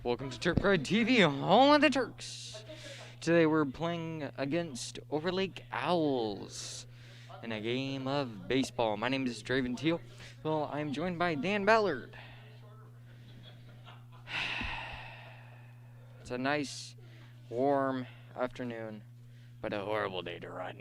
Welcome to Turk Pride TV, home of the Turks. Today we're playing against Overlake Owls in a game of baseball. My name is Draven Teal. Well, I'm joined by Dan Ballard. It's a nice, warm afternoon, but a horrible day to run.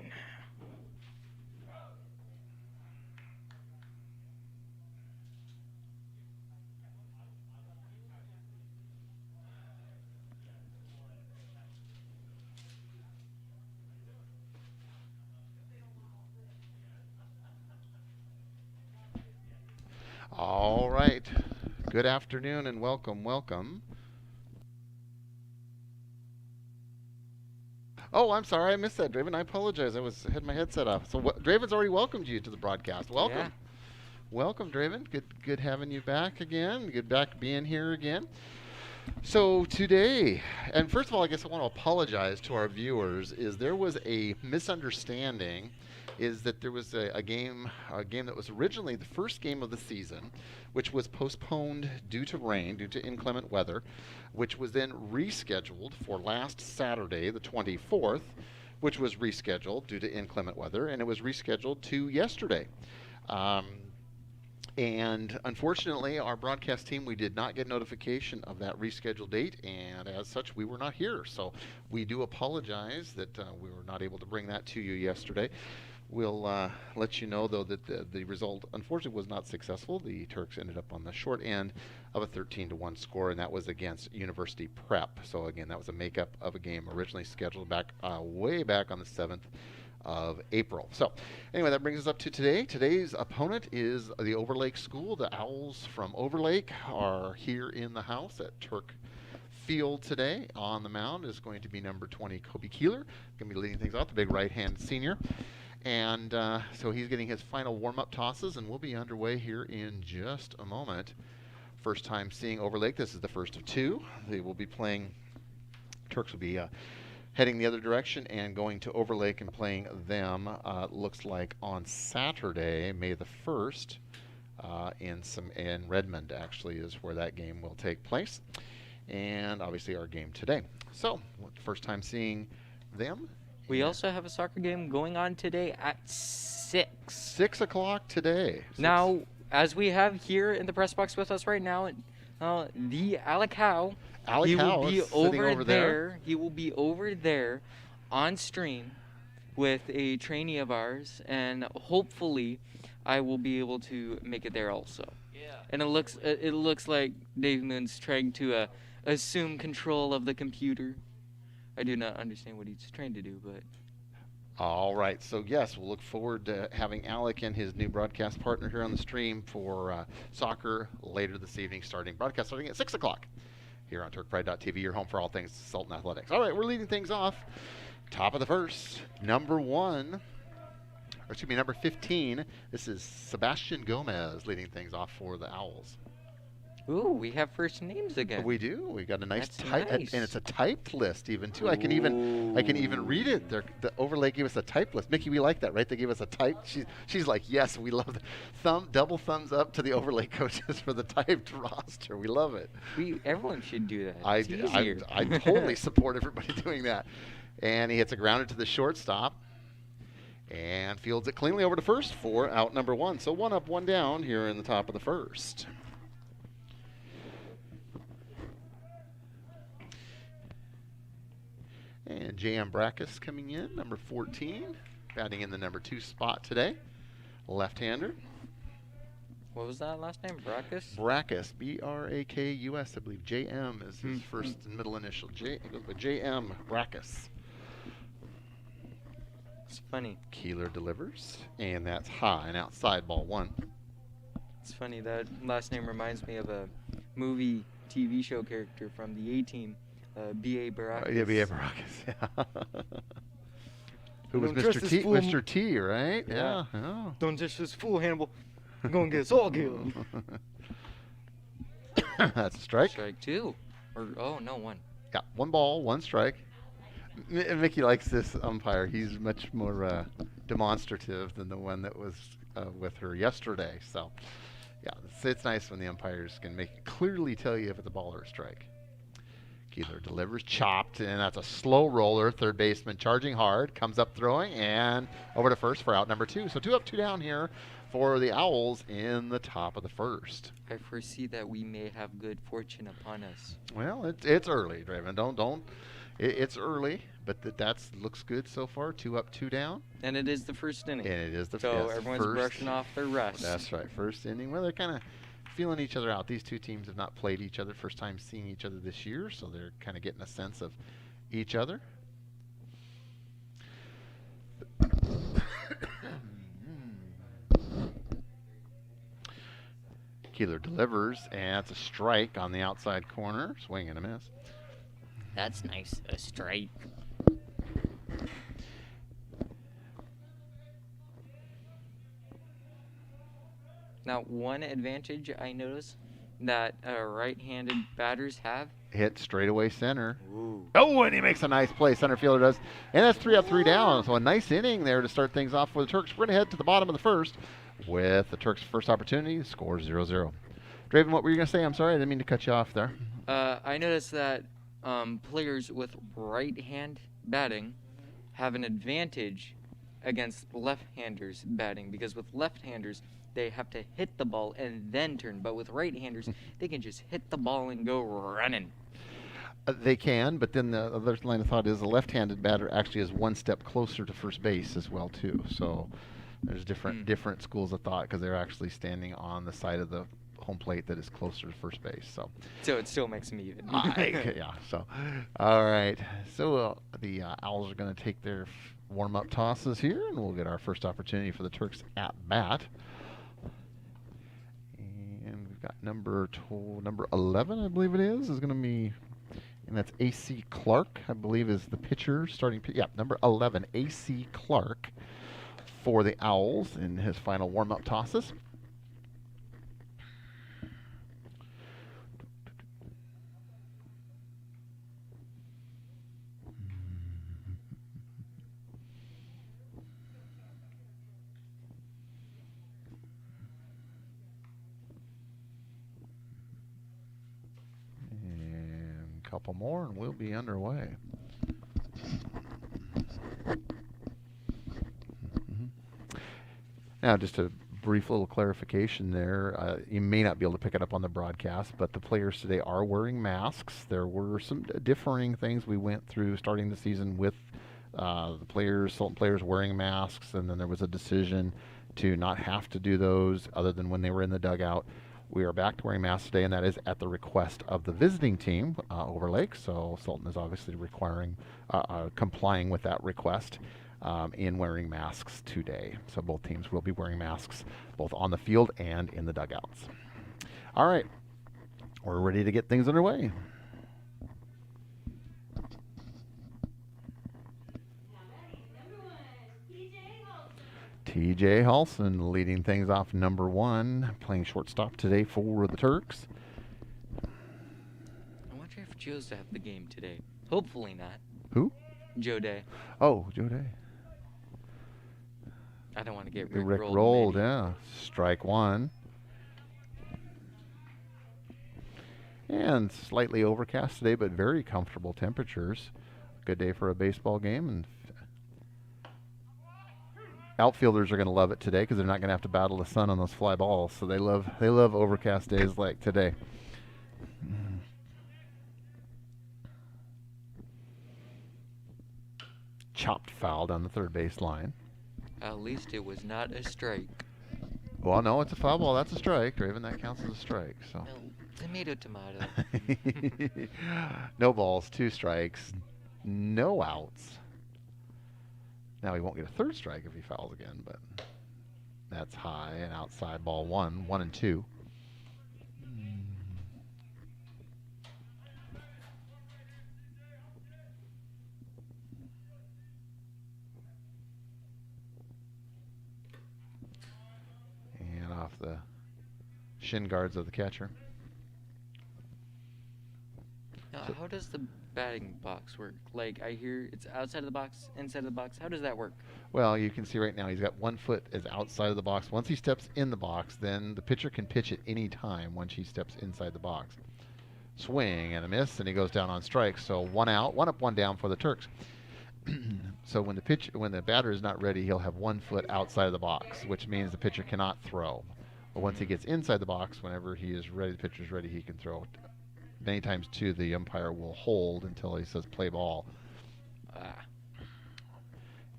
All right. Good afternoon and welcome. Oh, I'm sorry, I missed that, Draven. I apologize. Had my headset off. So Draven's already welcomed you to the broadcast. Welcome. Yeah. Welcome, Draven. Good having you back again. Good back being here again. So today, and first of all, I guess I want to apologize to our viewers. There was a misunderstanding. Is that there was a game that was originally the first game of the season, which was postponed due to rain, due to inclement weather, which was then rescheduled for last Saturday, the 24th, which was rescheduled due to inclement weather, and it was rescheduled to yesterday. And unfortunately, our broadcast team, we did not get notification of that rescheduled date, and as such, we were not here. So we do apologize that we were not able to bring that to you yesterday. We'll let you know, though, that the result, unfortunately, was not successful. The Turks ended up on the short end of a 13-1 score, and that was against University Prep. So, again, that was a makeup of a game originally scheduled back way back on the 7th of April. So, anyway, that brings us up to today. Today's opponent is the Overlake School. The Owls from Overlake are here in the house at Turk Field today. On the mound is going to be number 20, Kobe Keeler. Going to be leading things off, the big right-hand senior. And so he's getting his final warm-up tosses, and we'll be underway here in just a moment. First time seeing Overlake. This is the first of two. They will be playing. Turks will be heading the other direction and going to Overlake and playing them. Looks like on Saturday, May the 1st, in Redmond. Actually, is where that game will take place, and obviously our game today. So, first time seeing them. We also have a soccer game going on today at 6. 6 o'clock today. Now, as we have here in the press box with us right now, the Alec Howe. Alec Howe is sitting over there. He will be over there on stream with a trainee of ours, and hopefully I will be able to make it there also. Yeah. And it looks like Dave Moon's trying to assume control of the computer. I do not understand what he's trying to do, but... All right. So, yes, we'll look forward to having Alec and his new broadcast partner here on the stream for soccer later this evening, broadcast starting at 6 o'clock here on TurkPride.tv, your home for all things Sultan Athletics. All right, we're leading things off. Top of the first, number 15. This is Sebastian Gomez leading things off for the Owls. Ooh, we have first names again. We do. We got a nice type, and it's a typed list even too. I can even read it. The Overlay gave us a typed list. Mickey, we like that, right? They gave us a typed. She's like, yes, we love it. Double thumbs up to the Overlay coaches for the typed roster. We love it. Everyone should do that. I totally support everybody doing that. And he hits a grounder to the shortstop and fields it cleanly over to first for out number 1. So 1 up, 1 down here in the top of the first. And J.M. Brackus coming in, number 14, batting in the number 2 spot today. Left-hander. What was that last name? Brackus? Brackus, B-R-A-K-U-S, I believe. J.M. is his first and middle initial. J.M. Brackus. It's funny. Keeler delivers, and that's high and outside, ball 1. It's funny, that last name reminds me of a movie TV show character from the A-Team. B.A. Baracus. Yeah, B.A. Baracus, yeah. Who was Mr. T, right? Yeah. Oh. Don't touch this fool, Hannibal. I'm going to get us all killed. That's a strike. Strike 2. No, 1. Yeah, 1 ball, 1 strike. Mickey likes this umpire. He's much more demonstrative than the one that was with her yesterday. So, yeah, it's nice when the umpires can clearly tell you if it's a ball or a strike. Keeler delivers, chopped, and that's a slow roller. Third baseman charging hard, comes up throwing, and over to first for out number 2. So 2 up, 2 down here for the Owls in the top of the first. I foresee that we may have good fortune upon us. Well, it's early, Draven. Don't. It's early, but that looks good so far. 2 up, 2 down. And it is the first inning. And it is the so everyone's brushing off their rust. That's right, first inning. Well, they're kind of feeling each other out. These two teams have not played each other, first time seeing each other this year, so they're kind of getting a sense of each other. Keeler delivers, and it's a strike on the outside corner. Swing and a miss. That's nice, a strike. Now, one advantage I notice that right-handed batters have. Hit straightaway center. Ooh. Oh, and he makes a nice play. Center fielder does. And that's 3 up, 3 down. So a nice inning there to start things off for the Turks. We're going to head to the bottom of the first with the Turks' first opportunity. Score 0-0. Draven, what were you going to say? I'm sorry. I didn't mean to cut you off there. I noticed that players with right-hand batting have an advantage against left-handers batting, because with left-handers, they have to hit the ball and then turn. But with right-handers, they can just hit the ball and go running. They can, but then the other line of thought is the left-handed batter actually is one step closer to first base as well, too. So there's different schools of thought, because they're actually standing on the side of the home plate that is closer to first base. So it still makes them even. Yeah. So, all right. So the Owls are going to take their warm-up tosses here, and we'll get our first opportunity for the Turks at bat. And we've got number 11, I believe it is going to be, and that's A.C. Clark, I believe, is the pitcher starting. Yeah, number 11, A.C. Clark for the Owls in his final warm-up tosses. Couple more and we'll be underway. Now, just a brief little clarification there. You may not be able to pick it up on the broadcast, but the players today are wearing masks. There were some differing things we went through starting the season with the players, Sultan players wearing masks, and then there was a decision to not have to do those other than when they were in the dugout. We are back to wearing masks today, and that is at the request of the visiting team, Overlake. So Sultan is obviously complying with that request in wearing masks today. So both teams will be wearing masks both on the field and in the dugouts. All right, we're ready to get things underway. TJ Halson leading things off, number 1, playing shortstop today for the Turks. I wonder if Joe's to have the game today. Hopefully not. Who? Joe Day. Oh, Joe Day. I don't want to get Rick rolled, maybe. Yeah. Strike 1. And slightly overcast today, but very comfortable temperatures. Good day for a baseball game, and outfielders are going to love it today because they're not going to have to battle the sun on those fly balls. So they love overcast days like today. Chopped foul down the third base line. At least it was not a strike. Well, no, it's a foul ball. That's a strike, Raven. That counts as a strike. So. No, tomato. No balls, 2 strikes, no outs. Now he won't get a third strike if he fouls again, but that's high and outside, ball 1, 1 and 2. And off the shin guards of the catcher. Now, how does the batting box work? Like, I hear it's outside of the box, inside of the box. How does that work? Well, you can see right now he's got 1 foot is outside of the box. Once he steps in the box, then the pitcher can pitch at any time once he steps inside the box. Swing and a miss, and he goes down on strikes. So one out, one up, one down for the Turks. So when the batter is not ready, he'll have 1 foot outside of the box, which means the pitcher cannot throw. But once he gets inside the box, whenever he is ready, the pitcher's ready, he can throw. Many times too, the umpire will hold until he says play ball.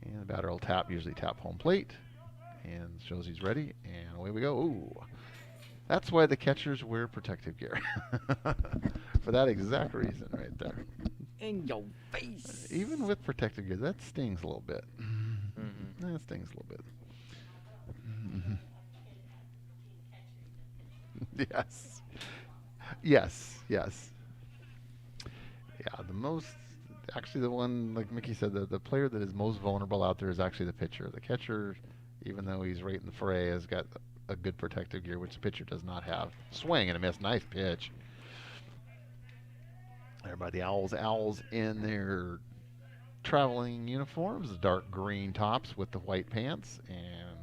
And the batter will usually tap home plate, and shows he's ready. And away we go. Ooh. That's why the catchers wear protective gear. For that exact reason right there. In your face. Even with protective gear, that stings a little bit. Mm-hmm. That stings a little bit. Yes. Yes, yes. Yeah, actually the one, like Mickey said, the player that is most vulnerable out there is actually the pitcher. The catcher, even though he's right in the fray, has got a good protective gear, which the pitcher does not have. Swing and a miss. Nice pitch. There by the Owls. Owls in their traveling uniforms, the dark green tops with the white pants and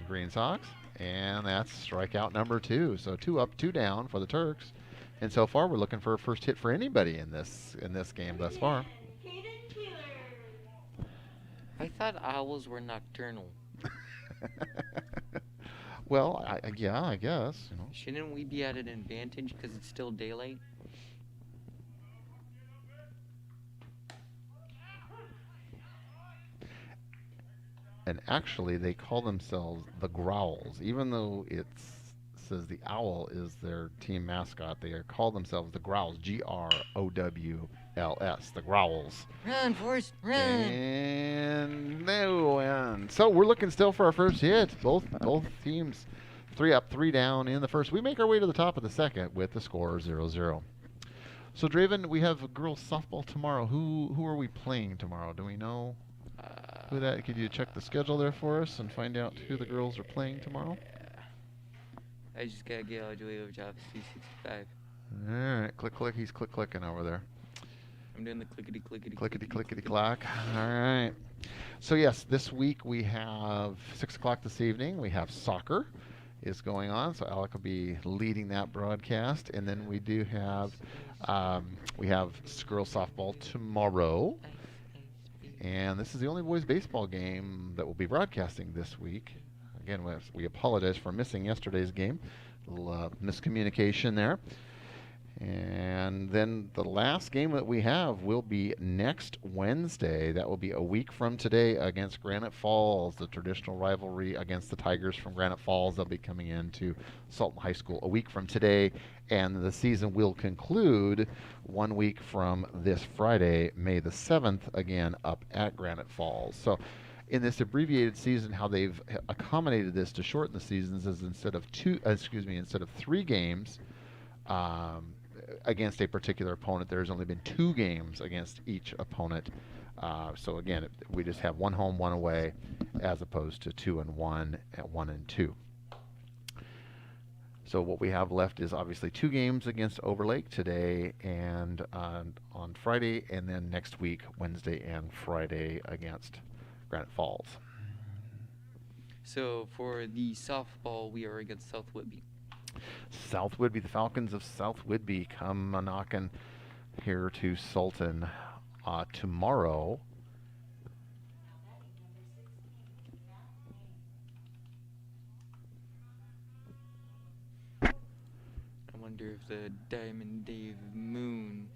green socks. And that's strikeout number 2. So 2 up, 2 down for the Turks. And so far, we're looking for a first hit for anybody in this game thus far. I thought owls were nocturnal. Well, yeah, I guess. Shouldn't we be at an advantage because it's still daylight? And actually, they call themselves the Growls. Even though it says the owl is their team mascot, they call themselves the Growls. Growls. The Growls. Run, Forrest, run! And no, and so we're looking still for our first hit. Both teams 3 up, 3 down in the first. We make our way to the top of the second with the score 0-0. So Draven, we have girls softball tomorrow. Who are we playing tomorrow? Do we know who that? Could you check the schedule there for us and find out who the girls are playing tomorrow? I just gotta get all the way over to Office 365. All right, click. He's clicking over there. I'm doing the clickety. Clickety clack. All right. So yes, this week we have 6 o'clock this evening. We have soccer is going on. So Alec will be leading that broadcast, and then we do have girls softball tomorrow. And this is the only boys baseball game that we'll be broadcasting this week. Again, we apologize for missing yesterday's game. A little miscommunication there. And then the last game that we have will be next Wednesday. That will be a week from today against Granite Falls, the traditional rivalry against the Tigers from Granite Falls. They'll be coming into Sultan High School a week from today, and the season will conclude 1 week from this Friday, May the 7th, again up at Granite Falls. So in this abbreviated season, how they've accommodated this to shorten the seasons is instead of 3 games against a particular opponent, there's only been 2 games against each opponent. So again, we just have 1 home, 1 away, as opposed to 2 and 1 and 1 and 2. So what we have left is obviously 2 games against Overlake today and on Friday, and then next week, Wednesday and Friday against Granite Falls. So for the softball, we are against South Whitby. South Whitby, the Falcons of South Whitby come knocking here to Sultan tomorrow. I wonder if the Diamond Dave Moon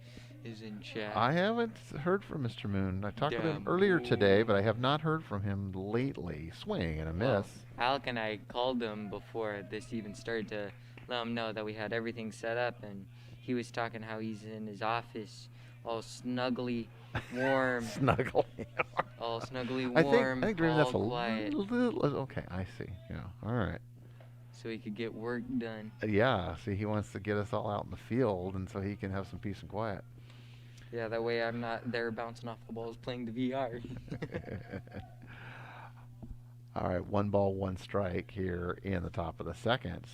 is in chat. I haven't heard from Mr. Moon. I talked with him earlier today, but I have not heard from him lately. Swing and a miss. Well, Alec and I called him before this even started to let him know that we had everything set up, and he was talking how he's in his office all snuggly warm. All snuggly warm, I think Dream, that's a quiet. little, okay, I see. Yeah, all right. So he could get work done. Yeah, see, he wants to get us all out in the field, and so he can have some peace and quiet. Yeah, that way I'm not there bouncing off the balls playing the VR. All right, 1 ball, 1 strike here in the top of the second.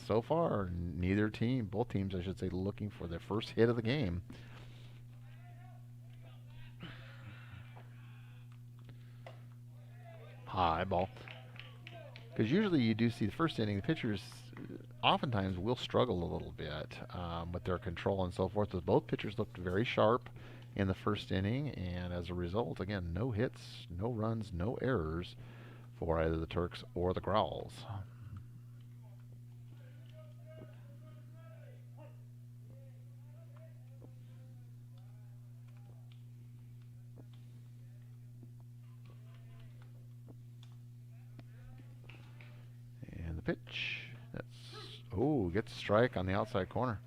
So far, both teams, I should say, looking for their first hit of the game. High ball. Because usually you do see the first inning, the pitchers oftentimes will struggle a little bit with their control and so forth. But both pitchers looked very sharp in the first inning, and as a result, again, no hits, no runs, no errors for either the Turks or the Growls. And the pitch. Gets a strike on the outside corner.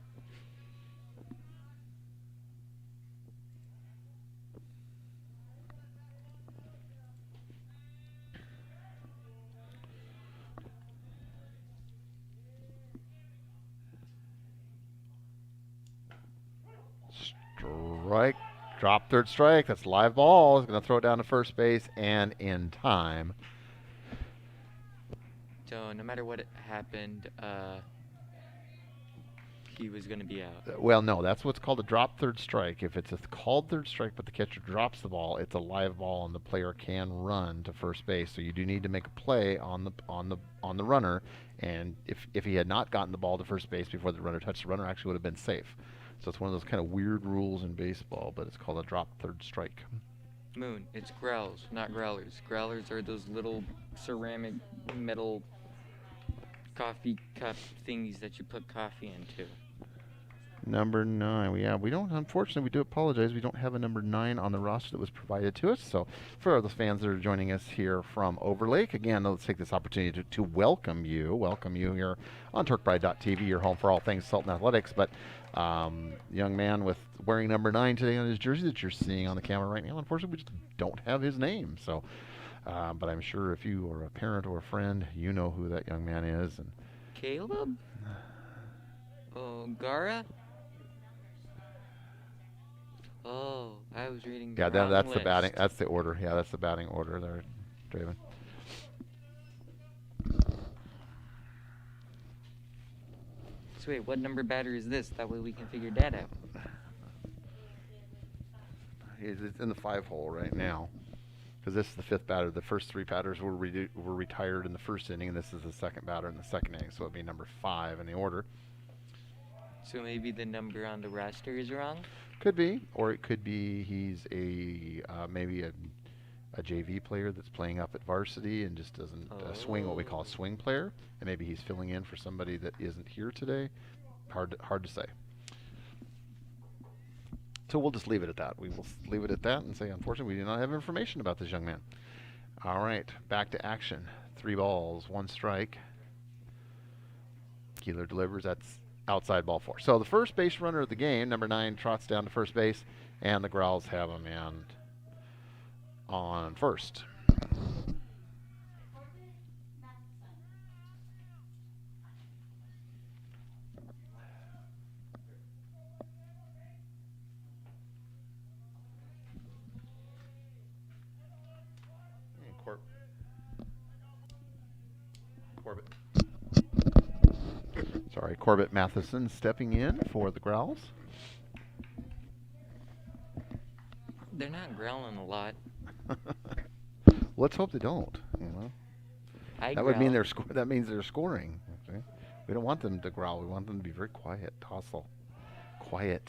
Strike. Drop third strike. That's live ball. He's going to throw it down to first base and in time. So no matter what happened, he was going to be out. Well, no, that's what's called a drop third strike. If it's a called third strike, but the catcher drops the ball, it's a live ball, and the player can run to first base. So you do need to make a play on the runner. And if he had not gotten the ball to first base before the runner touched the runner, actually would have been safe. So it's one of those kind of weird rules in baseball, but it's called a drop third strike. Moon, it's growls, not growlers. Growlers are those little ceramic metal coffee cup thingies that you put coffee into. Number 9. We don't, unfortunately, we do apologize. We don't have a number 9 on the roster that was provided to us. So for the fans that are joining us here from Overlake, again, let's take this opportunity to welcome you here on TurkPride.tv, your home for all things Sultan Athletics. But young man with wearing number 9 today on his jersey that you're seeing on the camera right now, unfortunately, we just don't have his name. So, but I'm sure if you are a parent or a friend, you know who that young man is. And Caleb? Gara? Oh, I was reading the wrong that's list. the batting. That's the order. Yeah, that's the batting order there, Draven. So wait, what number batter is this? That way we can figure that out. It's in the 5 hole right now, because this is the 5th batter. The first 3 batters were retired in the first inning, and this is the 2nd batter in the 2nd inning. So it'd be number 5 in the order. So maybe the number on the roster is wrong? Could be, or it could be he's maybe a JV player that's playing up at varsity and just doesn't swing, what we call a swing player, and maybe he's filling in for somebody that isn't here today. Hard to say. So we'll just leave it at that. We will leave it at that and say, unfortunately, we do not have information about this young man. All right, back to action. 3 balls, 1 strike. Keeler delivers. That's outside ball 4. So the first base runner of the game, number 9, trots down to first base, and the Growls have a man on first. Corbett Matheson stepping in for the Growls. They're not growling a lot. Let's hope they don't. You know, that would mean that means they're scoring. Okay? We don't want them to growl. We want them to be very quiet, docile, quiet.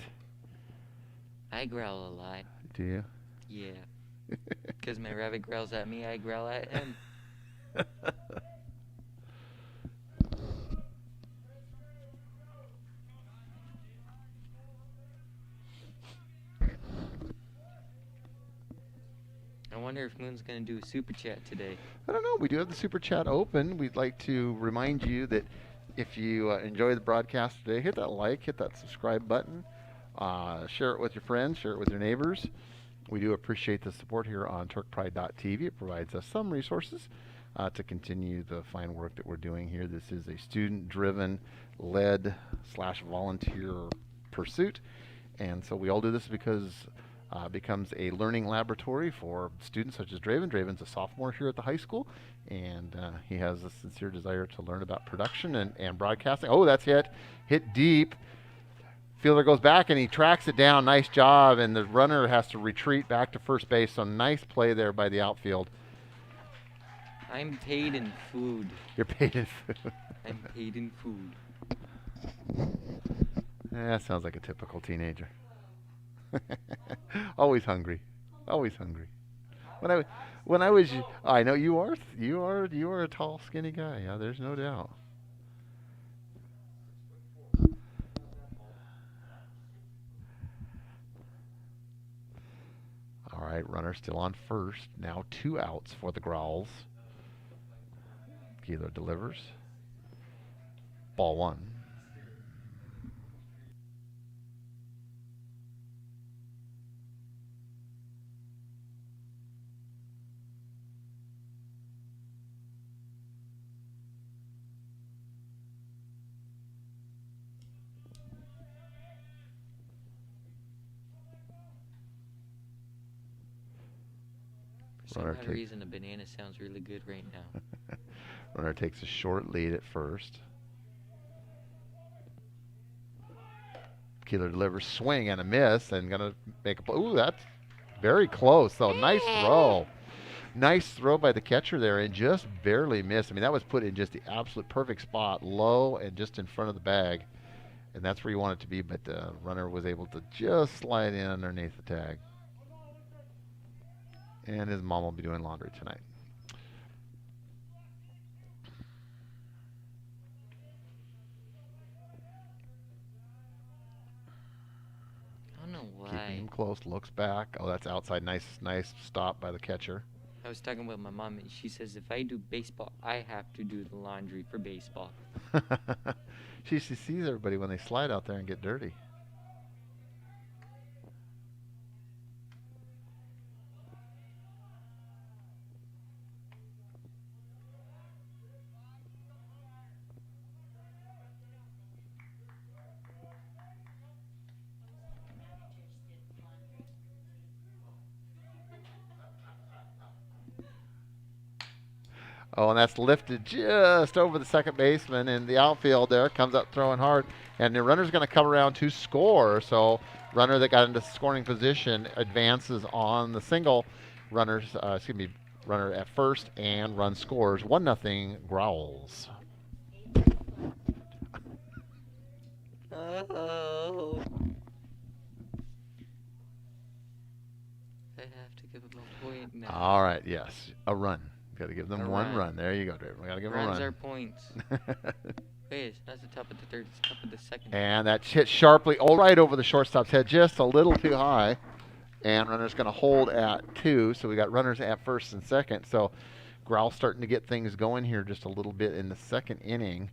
I growl a lot. Do you? Yeah. Because my rabbit growls at me, I growl at him. I wonder if Moon's going to do a super chat today. I don't know. We do have the super chat open. We'd like to remind you that if you enjoy the broadcast today, hit that like, hit that subscribe button, share it with your friends, share it with your neighbors. We do appreciate the support here on TurkPride.tv. It provides us some resources to continue the fine work that we're doing here. This is a student-driven, led/volunteer pursuit. And so we all do this because becomes a learning laboratory for students such as Draven. Draven's a sophomore here at the high school, and he has a sincere desire to learn about production and broadcasting. Oh, that's hit deep. Fielder goes back and he tracks it down. Nice job, and the runner has to retreat back to first base. So nice play there by the outfield. I'm paid in food. You're paid in food. I'm paid in food. That sounds like a typical teenager. Always hungry. Always hungry. When I when I was I know you are a tall skinny guy. Yeah, there's no doubt. All right, runner still on first. Now 2 outs for the Growls. Keeler delivers. Ball 1. For some odd reason, a banana sounds really good right now. Runner takes a short lead at first. Keeler delivers, swing and a miss, and gonna make a play. Ooh, that's very close though. Nice throw. Nice throw by the catcher there, and just barely missed. I mean, that was put in just the absolute perfect spot, low and just in front of the bag, and that's where you want it to be. But the runner was able to just slide in underneath the tag. And his mom will be doing laundry tonight. I don't know why. Keeping him close, looks back. Oh, that's outside. Nice stop by the catcher. I was talking with my mom, and she says if I do baseball, I have to do the laundry for baseball. She sees everybody when they slide out there and get dirty. Oh, and that's lifted just over the second baseman in the outfield there. Comes up throwing hard. And the runner's going to come around to score. So runner that got into scoring position advances on the single. Runner at first, and run scores. 1-0 Growls. Oh. I have to give him a point now. All right, yes. A run. Got to give them one run. There you go, David. We got to give them a run. Runs are points. Wait, it's not the top of the third. It's the top of the second. And that's hit sharply, right over the shortstop's head, just a little too high. And runner's going to hold at 2. So we got runners at first and second. So Growl starting to get things going here just a little bit in the second inning.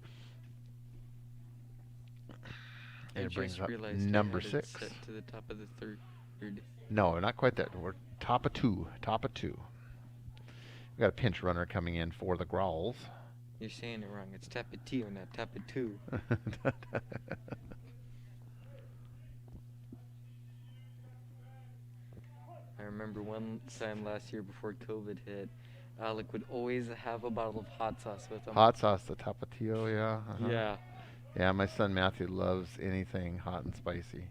And it brings up number 6. Set to the top of the third. No, not quite that. We're top of 2. Top of 2. We got a pinch runner coming in for the Growls. You're saying it wrong. It's top of 2, not top of 2. I remember one time last year before COVID hit, Alec would always have a bottle of hot sauce with him. Hot sauce, the Tapatio, yeah. Yeah. Yeah, my son Matthew loves anything hot and spicy.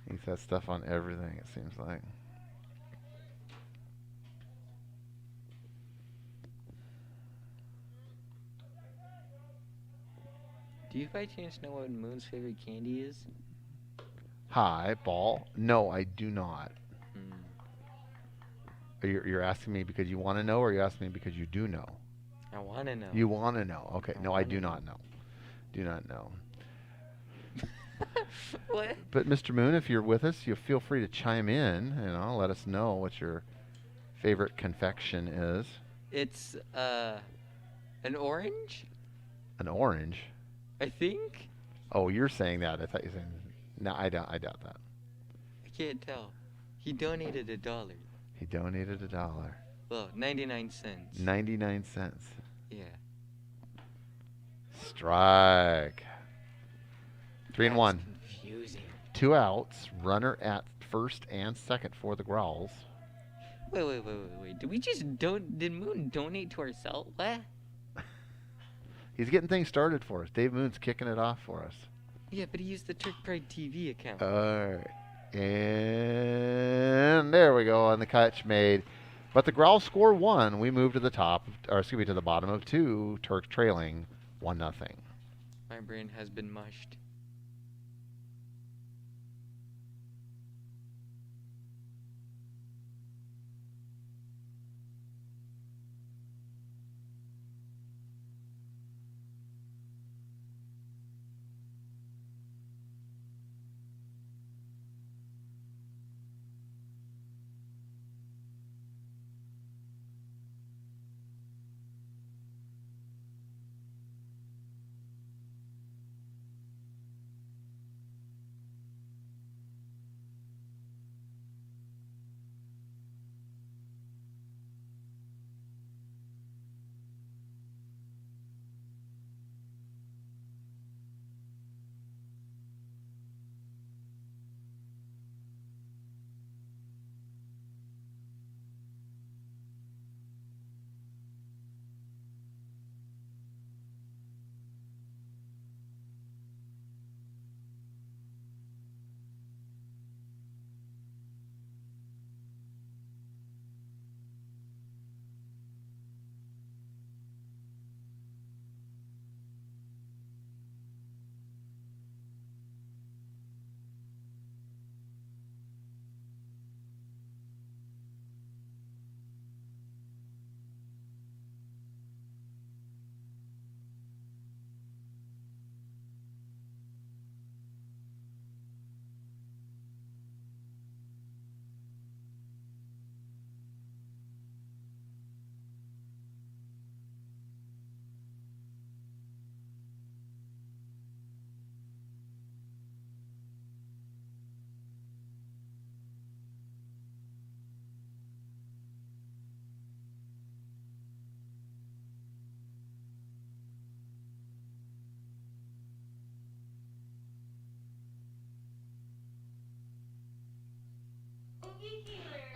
He eats that stuff on everything, it seems like. Do you by chance know what Moon's favorite candy is? High ball. No, I do not. You're asking me because you want to know, or you're asking me because you do know? I want to know. You want to know. Okay. No, I do not know. Do not know. What? But Mr. Moon, if you're with us, you feel free to chime in. Let us know what your favorite confection is. It's an orange. An orange. I think. Oh, you're saying that. I thought you were saying. No, I doubt that. I can't tell. He donated $1. He donated $1. Well, 99 cents. 99 cents. Yeah. Strike. 3-1. Confusing. 2 outs. Runner at first and second for the Growls. Wait. Did Moon donate to ourselves? What? He's getting things started for us. Dave Moon's kicking it off for us. Yeah, but he used the Turk Pride TV account. All right. And there we go on the catch made. But the Growls score 1. We move to the top, to the bottom of 2. Turks trailing 1-0. My brain has been mushed.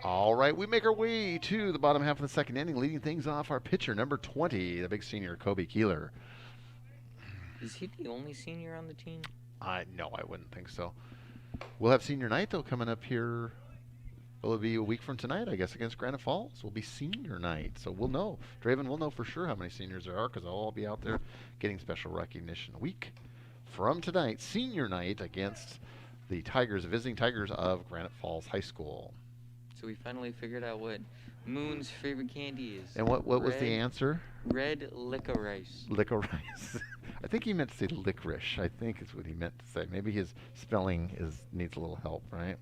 All right, we make our way to the bottom half of the second inning, leading things off our pitcher, number 20, the big senior, Kobe Keeler. Is he the only senior on the team? No, I wouldn't think so. We'll have senior night, though, coming up here. Will it be a week from tonight, I guess, against Granite Falls? Will be senior night, so we'll know. Draven will know for sure how many seniors there are because they'll all be out there getting special recognition. A week from tonight, senior night against the Tigers, visiting Tigers of Granite Falls High School. So we finally figured out what Moon's favorite candy is. And what was the answer? Red licorice. Licorice. I think he meant to say licorice. I think is what he meant to say. Maybe his spelling needs a little help, right?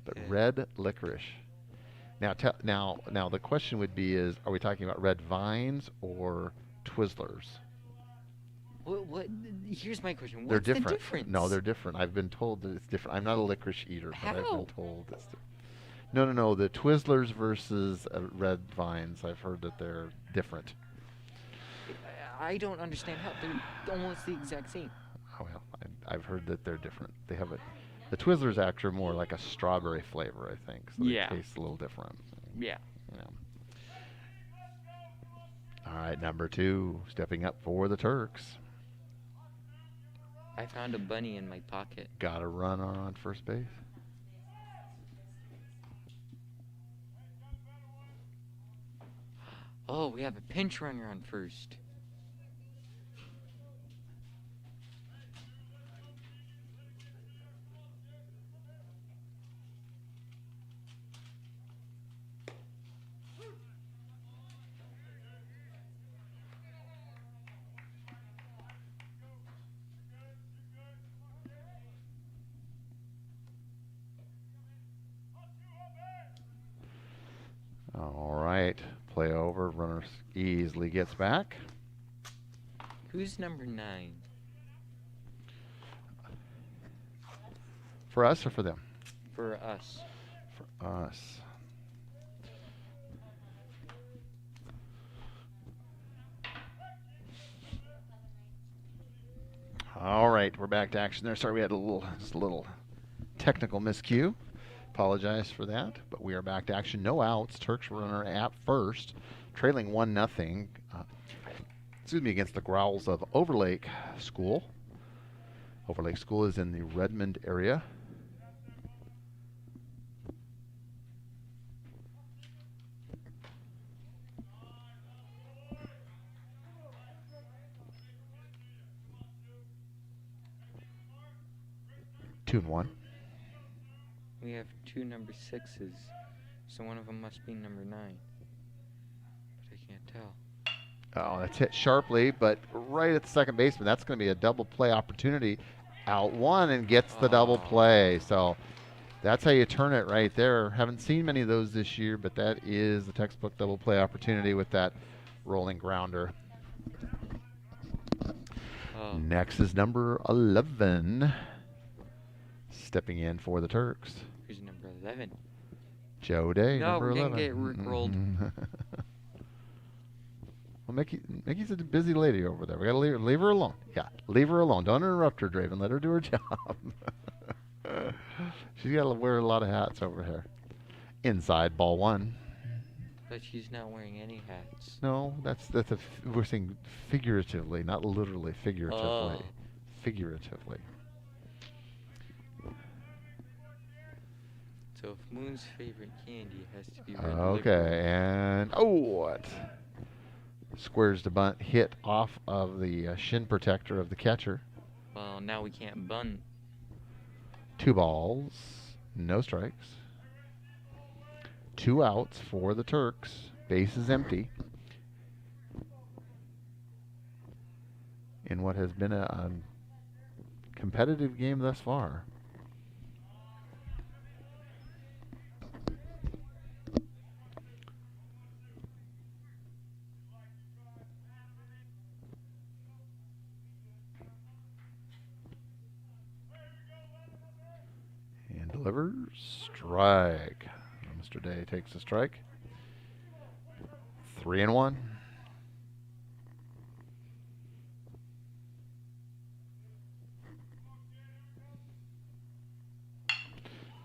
But Okay. red licorice. Now, now the question would be: are we talking about red vines or Twizzlers? What? Here's my question. What's They're different. the difference? No, they're different. I've been told that it's different. I'm not a licorice eater, but I've How? been told it's different. No. The Twizzlers versus red vines. I've heard that they're different. I don't understand how. They're almost the exact same. Oh, well, I've heard that they're different. They have the Twizzlers actually are more like a strawberry flavor, I think. So Yeah. they taste a little different. Yeah. You know. All right, number 2, stepping up for the Turks. I found a bunny in my pocket. Got a runner on first base. Oh, we have a pinch runner on first. All right, play over. Runner easily gets back. Who's number 9? For us or for them? For us. For us. All right, we're back to action there. Sorry, we had just a little technical miscue. Apologize for that, but we are back to action. No outs. Turks runner at first, trailing 1-0. Against the Growls of Overlake School. Overlake School is in the Redmond area. 2-1. We have 2 number 6s, so one of them must be number 9. But I can't tell. Oh, that's hit sharply, but right at the second baseman. That's going to be a double play opportunity. Out one and gets the double play. So that's how you turn it right there. Haven't seen many of those this year, but that is the textbook double play opportunity with that rolling grounder. Next is number 11. Stepping in for the Turks. Who's number 11? Joe Day, no, number 11. No, we're going to get rickrolled. Well, Mickey's a busy lady over there. We got to leave her alone. Yeah, leave her alone. Don't interrupt her, Draven. Let her do her job. She's got to wear a lot of hats over here. Inside, ball 1. But she's not wearing any hats. No, we're saying figuratively, not literally. Figuratively, figuratively. So if Moon's favorite candy has to be red. Okay, and what? Squares to bunt, hit off of the shin protector of the catcher. Well, now we can't bunt. 2 balls, no strikes. 2 outs for the Turks. Base is empty. In what has been a competitive game thus far. And delivers. Strike. Mr. Day takes a strike. 3-1.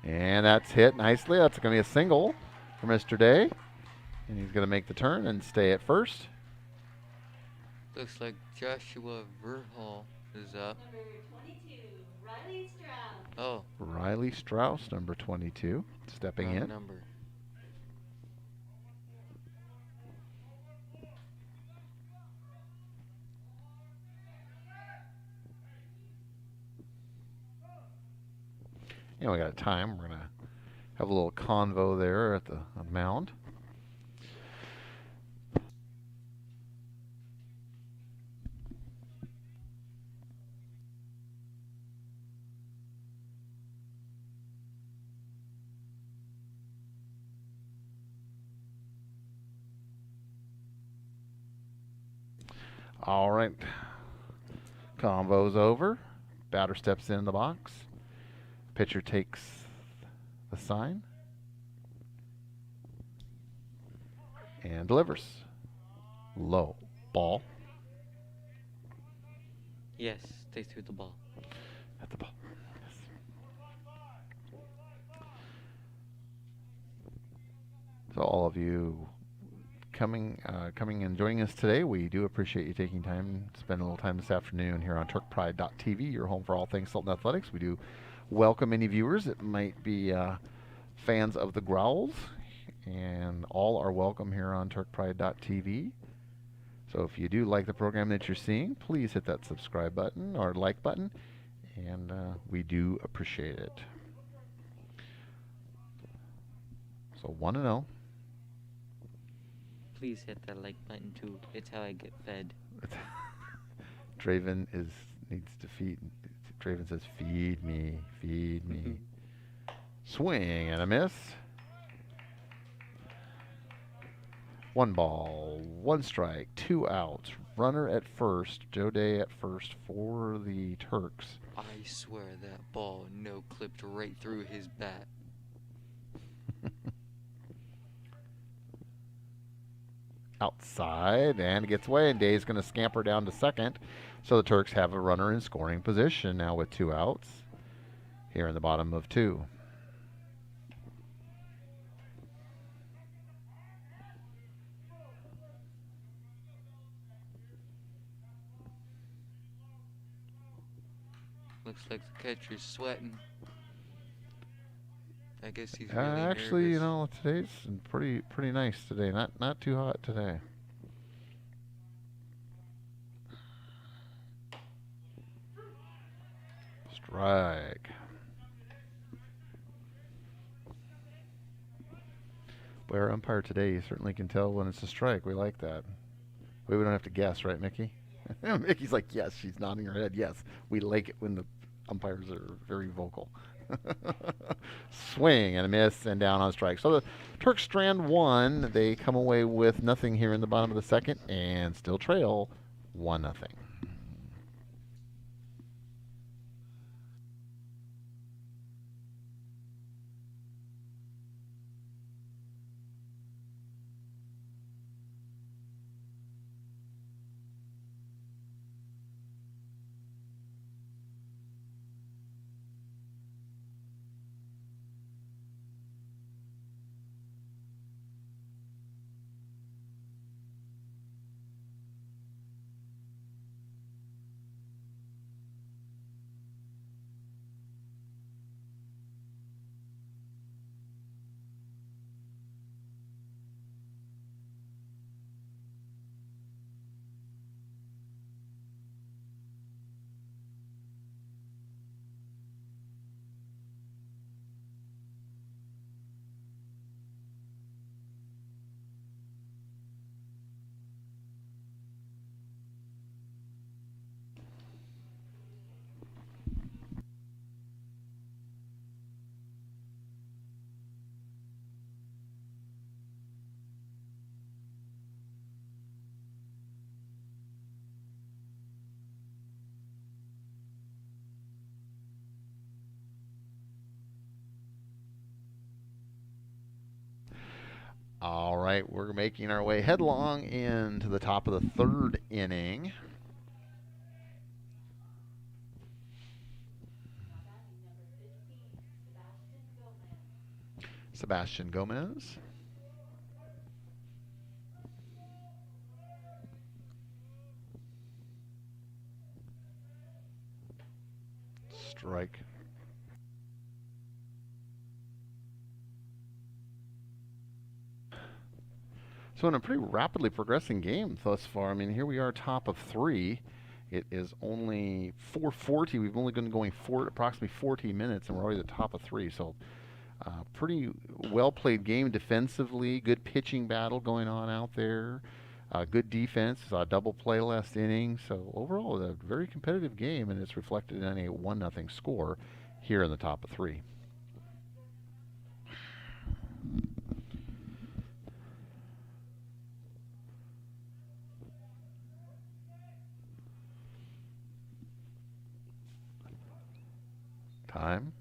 And that's hit nicely. That's going to be a single for Mr. Day. And he's going to make the turn and stay at first. Looks like Joshua Verhall is up. Number 22, Riley Strauss. Oh. Riley Strauss, number 22, stepping in. Number. And we got a time. We're going to have a little convo there at the mound. All right. Convo's over. Batter steps in the box. Pitcher takes the sign and delivers. Low. Ball. Yes, they threw the ball. At the ball. Yes. So all of you coming and joining us today, we do appreciate you taking time to spend a little time this afternoon here on TurkPride.tv, your home for all things Sultan Athletics. We do welcome any viewers that might be fans of the Growls, and all are welcome here on TurkPride.tv. So if you do like the program that you're seeing, please hit that subscribe button or like button, and we do appreciate it. So 1-0. Please hit that like button too. It's how I get fed. Draven needs to feed. Draven says, "Feed me, feed me." Swing and a miss. 1 ball, 1 strike, 2 outs. Runner at first. Joe Day at first for the Turks. I swear that ball no-clipped right through his bat. Outside and gets away, and Day's going to scamper down to second. So the Turks have a runner in scoring position now with 2 outs here in the bottom of 2. Looks like the catcher's sweating. I guess he's really Actually, nervous. you know, today's pretty nice today. Not too hot today. Strike. Boy, our umpire today certainly can tell when it's a strike. We like that. We don't have to guess, right, Mickey? Mickey's like, yes. She's nodding her head. Yes, we like it when the umpires are very vocal. Swing and a miss and down on strike. So the Turks strand one. They come away with nothing here in the bottom of the second and still trail 1-0. All right, we're making our way headlong into the top of the third inning. Batting number 15, Sebastian Sebastian Gomez. Gomez. Strike. So in a pretty rapidly progressing game thus far. I mean, here we are, top of three. It is only 4:40. We've only been going approximately 40 minutes, and we're already at the top of three. So, pretty well played game defensively. Good pitching battle going on out there. Good defense. Saw a double play last inning. So overall, a very competitive game, and it's reflected in a 1-0 score here in the top of three. Time.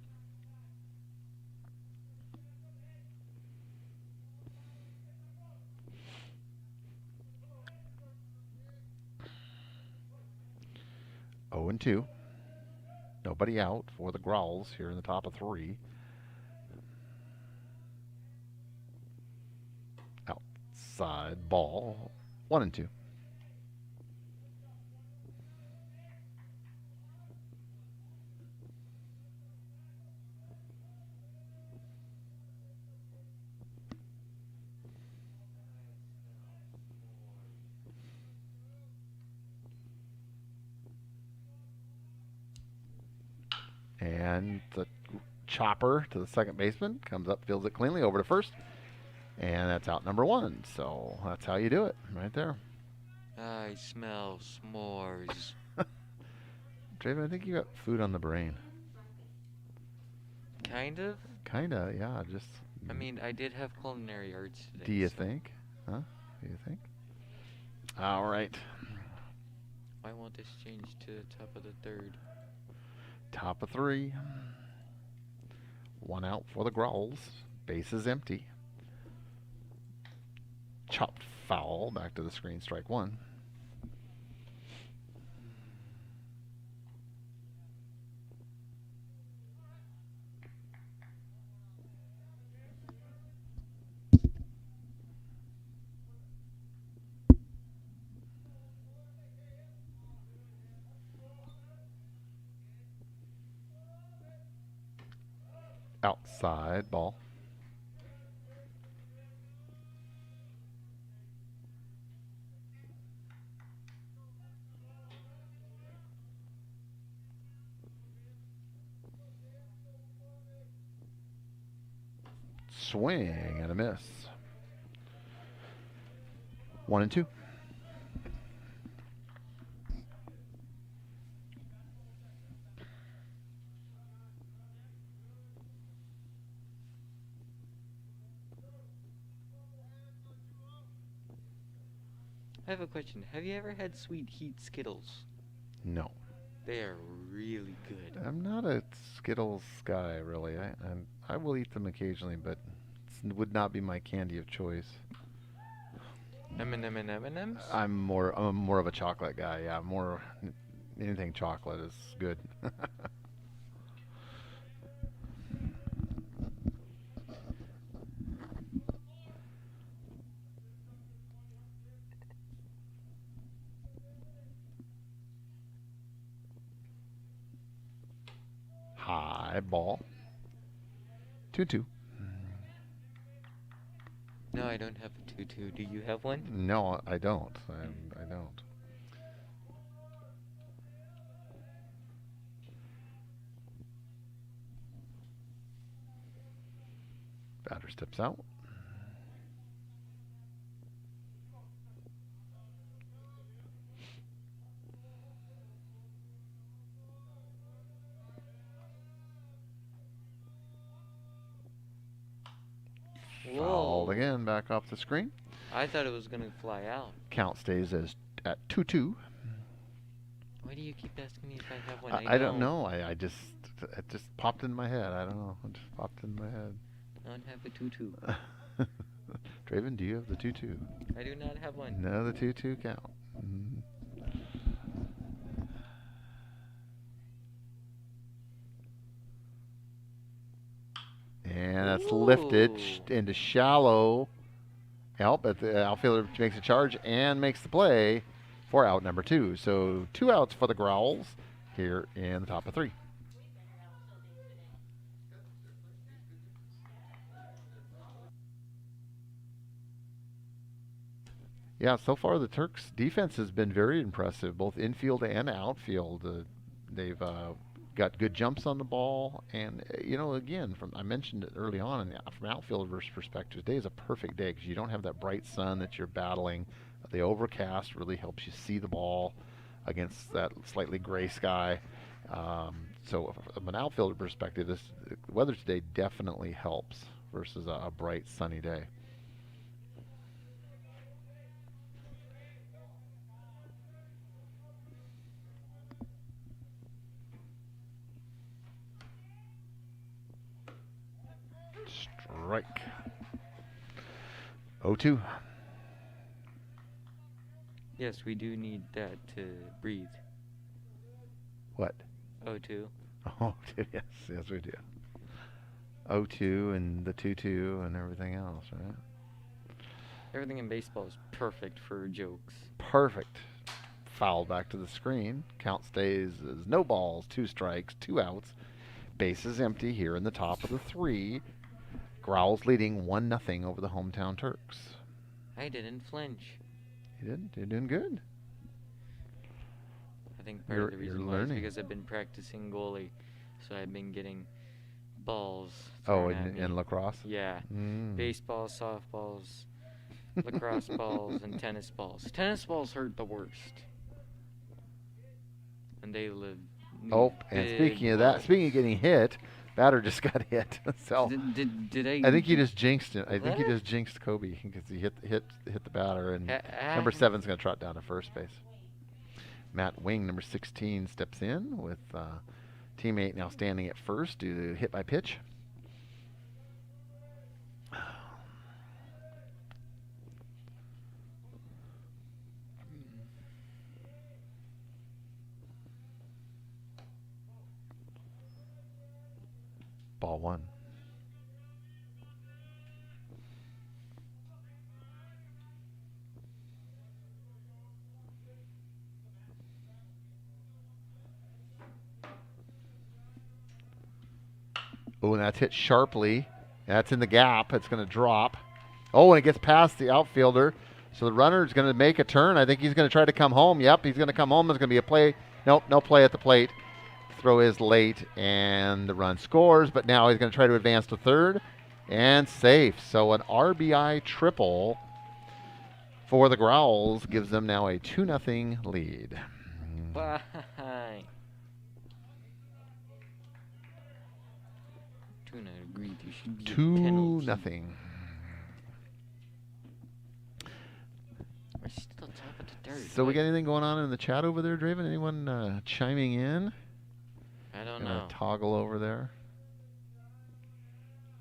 Oh and 2. Nobody out for the Growls here in the top of three. Outside ball. 1-2. And the chopper to the second baseman comes up, fields it cleanly over to first, and that's out number one. So that's how you do it, right there. I smell s'mores. Draven, I think you got food on the brain. Kind of. Kinda, yeah. Just. I mean, I did have culinary arts today. Do you so think? Huh? Do you think? All right. Why won't this change to the top of the third? Top of three. One out for the Growls. Base is empty. Chopped foul. Back to the screen. Strike one. Outside ball. Swing and a miss. 1-2. I have a question. Have you ever had Sweet Heat Skittles? No. They are really good. I'm not a Skittles guy, really. I will eat them occasionally, but it would not be my candy of choice. M&M and M&M's? I'm more of a chocolate guy. Yeah, more anything chocolate is good. High ball. 2-2. No, I don't have a 2-2. Do you have one? No, I don't. I don't. Batter steps out. Fouled again, back off the screen. I thought it was going to fly out. Count stays at 2-2. Why do you keep asking me if I have one? I don't know. It just popped in my head. I don't know. It just popped in my head. I don't have a 2-2. Draven, do you have the 2-2? I do not have one. No, the 2-2 count. And that's lifted into shallow. Help, but the outfielder makes a charge and makes the play for out number 2. So 2 outs for the Growls here in the top of 3. Yeah, so far the Turks' defense has been very impressive, both infield and outfield. They've got good jumps on the ball, and again, I mentioned it early on, and from outfielder's perspective, today is a perfect day because you don't have that bright sun that you're battling. The overcast really helps you see the ball against that slightly gray sky. So from an outfielder perspective, the weather today definitely helps versus a bright sunny day. Strike. 0-2. Yes, we do need that to breathe. What? 0-2. Oh, yes, we do. 0-2 and the 2-2 and everything else, right? Everything in baseball is perfect for jokes. Perfect. Foul back to the screen. Count stays as no balls, 2 strikes, 2 outs. Bases empty here in the top of the 3. Growls leading 1-0 over the hometown Turks. I didn't flinch. You didn't? You're doing good. I think part of the reason why is because I've been practicing goalie, so I've been getting balls. Oh, in lacrosse? Yeah. Baseball, softballs, lacrosse balls, and tennis balls. Tennis balls hurt the worst. And they live. Oh, and speaking of that, speaking of getting hit, batter just got hit. So did I? I think he just jinxed it. I think he just jinxed Kobe because he hit the batter, and number 7's going to trot down to first base. Matt Wing, number 16, steps in with teammate now standing at first due to hit by pitch. Ball 1. Oh, and that's hit sharply. That's in the gap. It's going to drop. Oh, and it gets past the outfielder. So the runner is going to make a turn. I think he's going to try to come home. Yep, he's going to come home. There's going to be a play. Nope, no play at the plate. Throw is late, and the run scores. But now he's going to try to advance to third and safe. So an RBI triple for the Growls, gives them now a 2-0 lead. Bye. 2-0 agreed. You should be 2-0. We're still top of the third. So we got anything going on in the chat over there, Draven? Anyone chiming in? I don't Gonna know. toggle over there.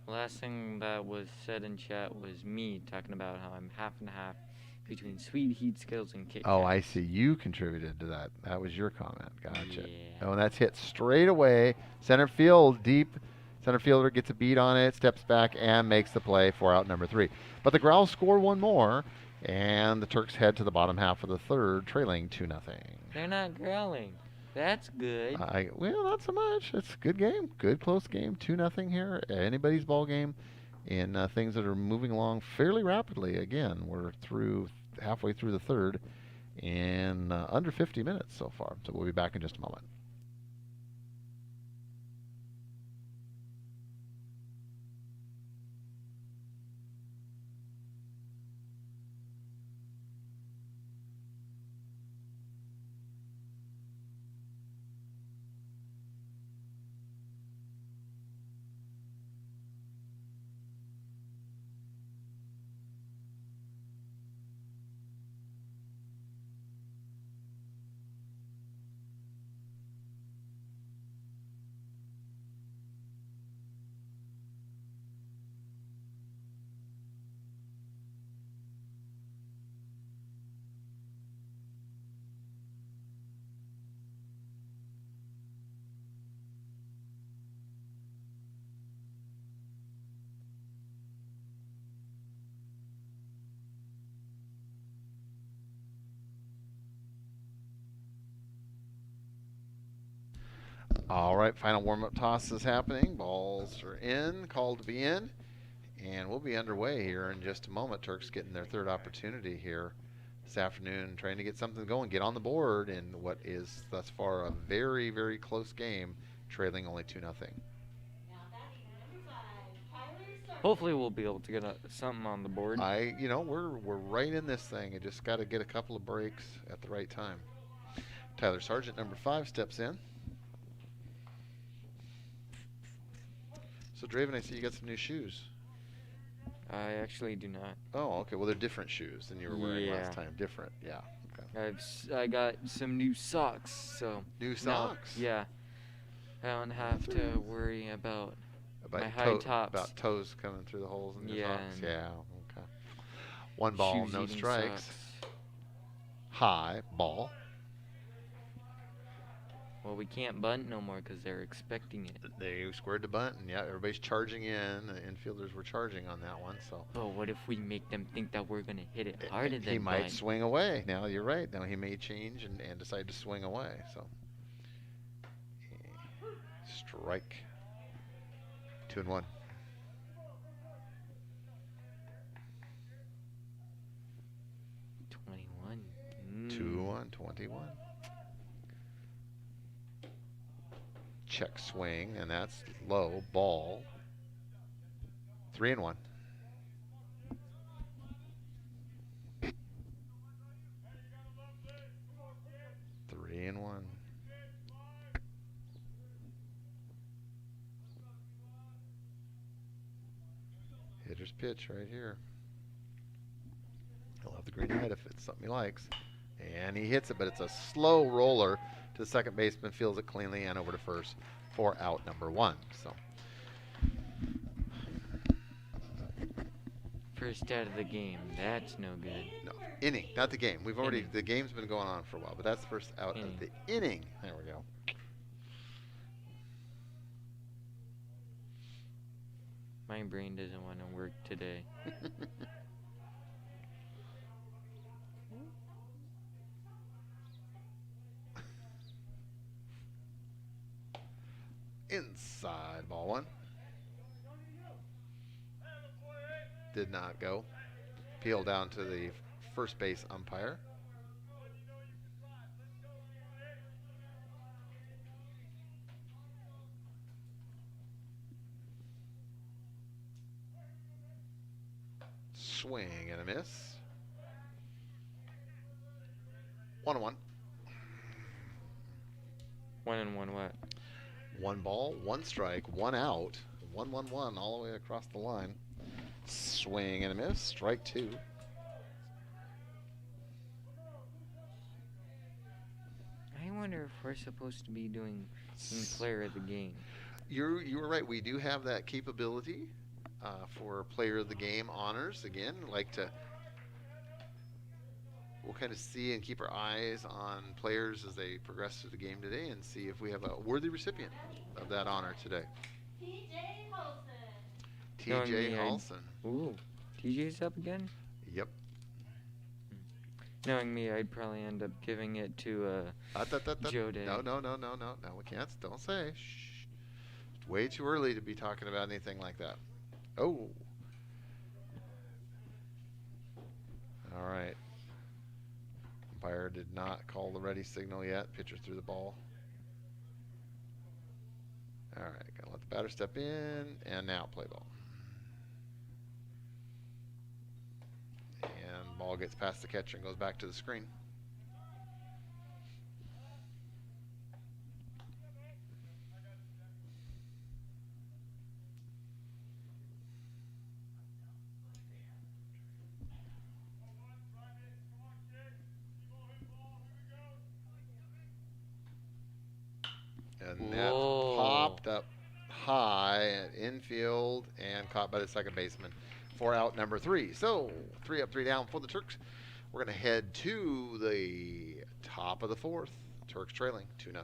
Last thing that was said in chat was me talking about how I'm half and half between Sweet Heat Skills and Kit Oh, Kats. I see. You contributed to that. That was your comment. Gotcha. Yeah. Oh, and that's hit straight away. Center field, deep. Center fielder gets a beat on it, steps back, and makes the play for out number 3. But the Growls score one more, and the Turks head to the bottom half of the third, trailing 2-0. They're not growling. That's good. Well, not so much. It's a good game. Good close game. 2-0 here. Anybody's ball game in things that are moving along fairly rapidly. Again, we're halfway through the third in under 50 minutes so far. So we'll be back in just a moment. All right, final warm-up toss is happening. Balls are in, called to be in, and we'll be underway here in just a moment. Turks getting their third opportunity here this afternoon, trying to get something going, get on the board in what is thus far a very, very close game, trailing only 2-0. Hopefully we'll be able to get something on the board. We're right in this thing. I just got to get a couple of breaks at the right time. Tyler Sargent, number 5, steps in. So, Draven, I see you got some new shoes. I actually do not. Oh, okay. Well, they're different shoes than you were wearing last time. Different, yeah. Okay. I got some new socks, so. New socks? Yeah. I don't have to worry about my high tops. About toes coming through the holes in your socks? Yeah, okay. One ball, no strikes. Socks. High ball. Well, we can't bunt no more because they're expecting it. They squared the bunt, and yeah, everybody's charging in. The infielders were charging on that one. So. But what if we make them think that we're gonna hit it harder than he might swing away. Now you're right. Now he may change and decide to swing away. So. Strike. 2-1. Mm. 2-1, 21. Check swing, and that's low ball. 3-1. Hitter's pitch right here. He'll have the green light if it's something he likes. And he hits it, but it's a slow roller to the second baseman, fields it cleanly, and over to first for out number 1. So. First out of the game. That's no good. No, inning, not the game. The game's been going on for a while, but that's the first out of the inning. There we go. My brain doesn't want to work today. Inside, ball 1. Did not go. Peel down to the first base umpire. Swing and a miss. 1-1. 1-1 what? 1 ball, 1 strike, 1 out. 1-1-1 all the way across the line. Swing and a miss. Strike 2. I wonder if we're supposed to be doing player of the game. You were right. We do have that capability for player of the game honors. Again, we'll kind of see and keep our eyes on players as they progress through the game today and see if we have a worthy recipient of that honor today. TJ Holson. TJ Halson. Ooh, TJ's up again? Yep. Knowing me, I'd probably end up giving it to Joe Day. No, we can't. Don't say. Shh. It's way too early to be talking about anything like that. Oh. All right. Umpire did not call the ready signal yet. Pitcher threw the ball. All right. Gonna let the batter step in, and now play ball. And ball gets past the catcher and goes back to the screen. And that popped up high at infield and caught by the second baseman for out number 3. So 3 up, 3 down for the Turks. We're going to head to the top of the 4th. Turks trailing 2-0.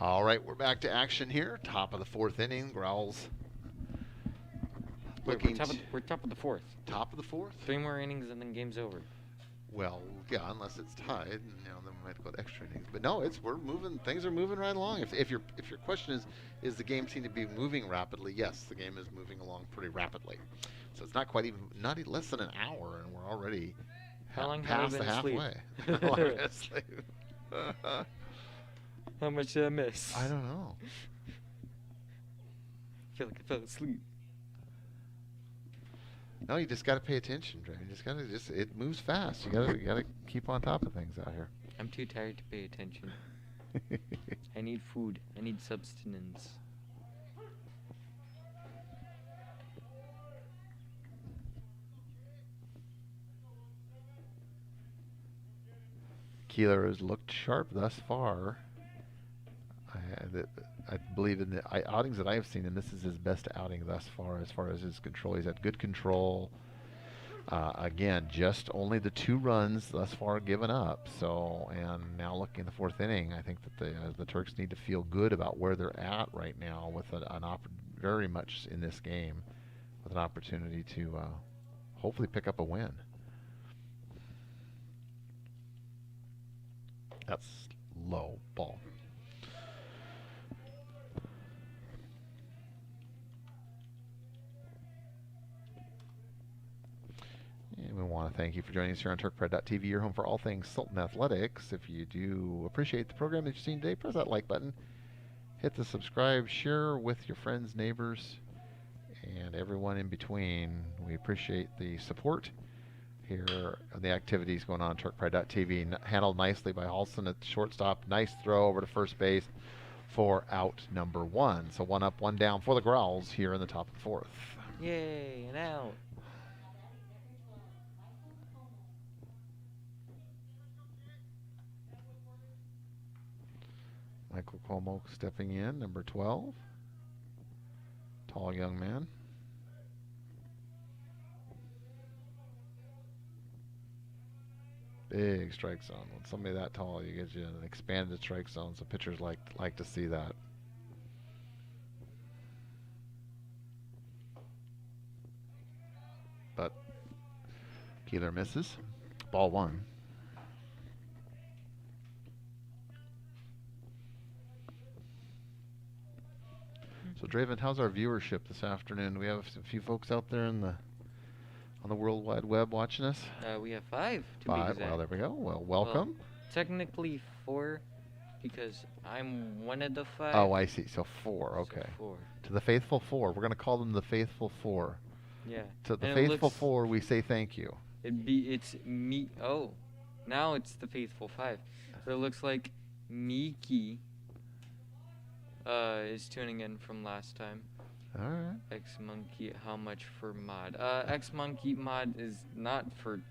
All right, we're back to action here. Top of the 4th inning. Growls. Wait, we're top of the 4th. Top of the 4th? 3 more innings and then game's over. Well, yeah, unless it's tied, and, then we might go to extra innings. But no, we're moving. Things are moving right along. If your question is the game seem to be moving rapidly? Yes, the game is moving along pretty rapidly. So it's not less than an hour, and we're already past the halfway. How long have I been asleep? How much did I miss? I don't know. I feel like I fell asleep. No, you just got to pay attention, Dre. You just got to it moves fast. You got to keep on top of things out here. I'm too tired to pay attention. I need food. I need substance. Keeler has looked sharp thus far. I believe in the outings that I have seen, and this is his best outing thus far as his control. He's had good control. Again, just only the 2 runs thus far given up. So, and now looking in the 4th inning, I think that the Turks need to feel good about where they're at right now with very much in this game with an opportunity to hopefully pick up a win. That's low ball. Thank you for joining us here on TurkPride.tv, your home for all things Sultan Athletics. If you do appreciate the program that you've seen today, press that like button. Hit the subscribe, share with your friends, neighbors, and everyone in between. We appreciate the support here on the activities going on TurkPride.tv. Handled nicely by Halston at the shortstop. Nice throw over to first base for out number 1. So 1 up, 1 down for the Growls here in the top of the 4th. Yay, and out. Michael Cuomo stepping in, number 12. Tall young man. Big strike zone. When somebody that tall, you get you an expanded strike zone, so pitchers like to see that. But Keeler misses. Ball 1. So Draven, how's our viewership this afternoon? We have a few folks out there on the World Wide Web watching us. We have 5 to be 5. exact. Well, there we go. Well, welcome. Well, technically 4, because I'm one of the 5. Oh, I see. So 4. Okay. So 4. To the faithful 4. We're going to call them the faithful 4. Yeah. To the And faithful 4, we say thank you. It's me. Oh, now it's the faithful 5. So it looks like Miki is tuning in from last time. All right. X Monkey, how much for mod? X Monkey mod is not for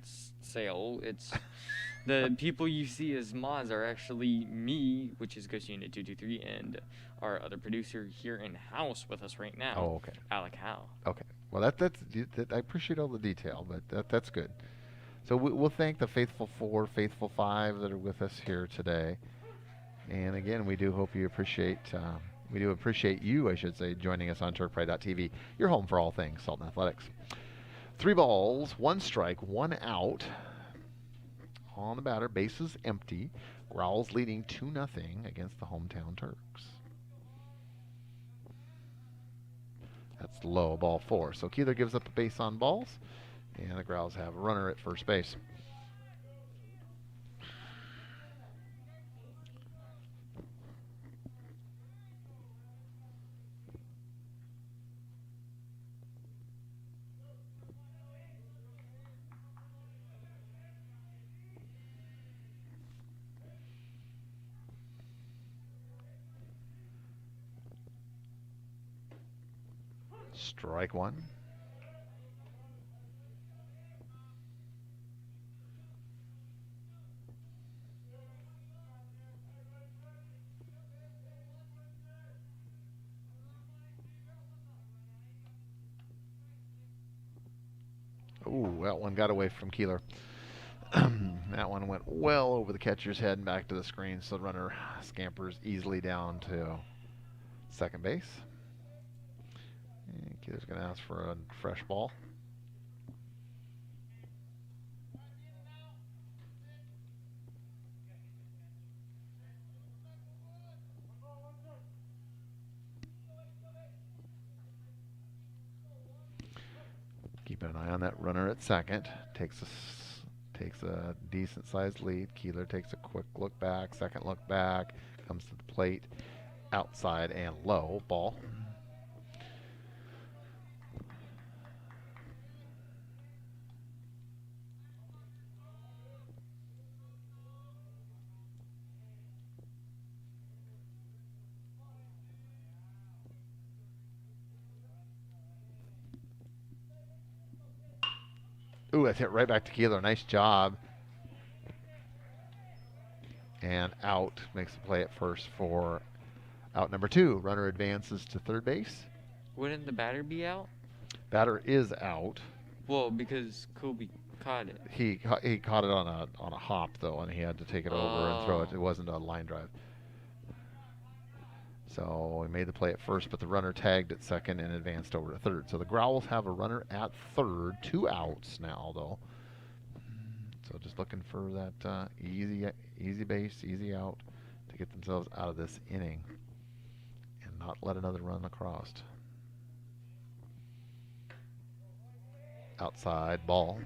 sale. It's the people you see as mods are actually me, which is Ghost Unit 223, and our other producer here in house with us right now. Oh, okay. Alec Howe. Okay. Well, that's I appreciate all the detail, but that's good. So we'll thank the faithful 4, faithful 5 that are with us here today. And again, we do hope you appreciate. We do appreciate you, I should say, joining us on TurkPride.tv, your home for all things Sultan Athletics. 3 balls, 1 strike, 1 out. On the batter, bases empty. Growls leading 2-0 against the hometown Turks. That's low, ball 4. So Keeler gives up a base on balls, and the Growls have a runner at first base. Strike 1. Ooh, that one got away from Keeler. That one went well over the catcher's head and back to the screen, so the runner scampers easily down to second base. And Keeler's going to ask for a fresh ball. Keeping an eye on that runner at second. Takes a decent-sized lead. Keeler takes a quick look back, second look back, comes to the plate, outside and low, ball. Ooh, that's hit right back to Keeler. Nice job. And out. Makes the play at first for out number 2. Runner advances to third base. Wouldn't the batter be out? Batter is out. Well, because Kobe caught it. He caught it on a hop though, and he had to take it over and throw it. It wasn't a line drive. So he made the play at first, but the runner tagged at second and advanced over to third. So the Growls have a runner at third, 2 outs now, though. So just looking for that easy base, easy out to get themselves out of this inning and not let another run across. Outside ball.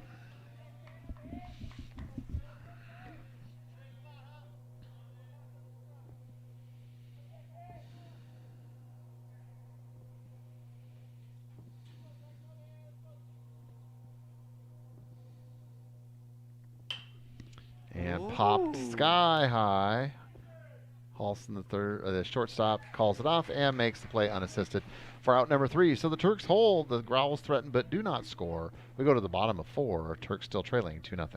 popped sky high. Halston, the shortstop, calls it off and makes the play unassisted for out number 3. So the Turks hold. The Growls threaten but do not score. We go to the bottom of 4. Turks still trailing 2-0.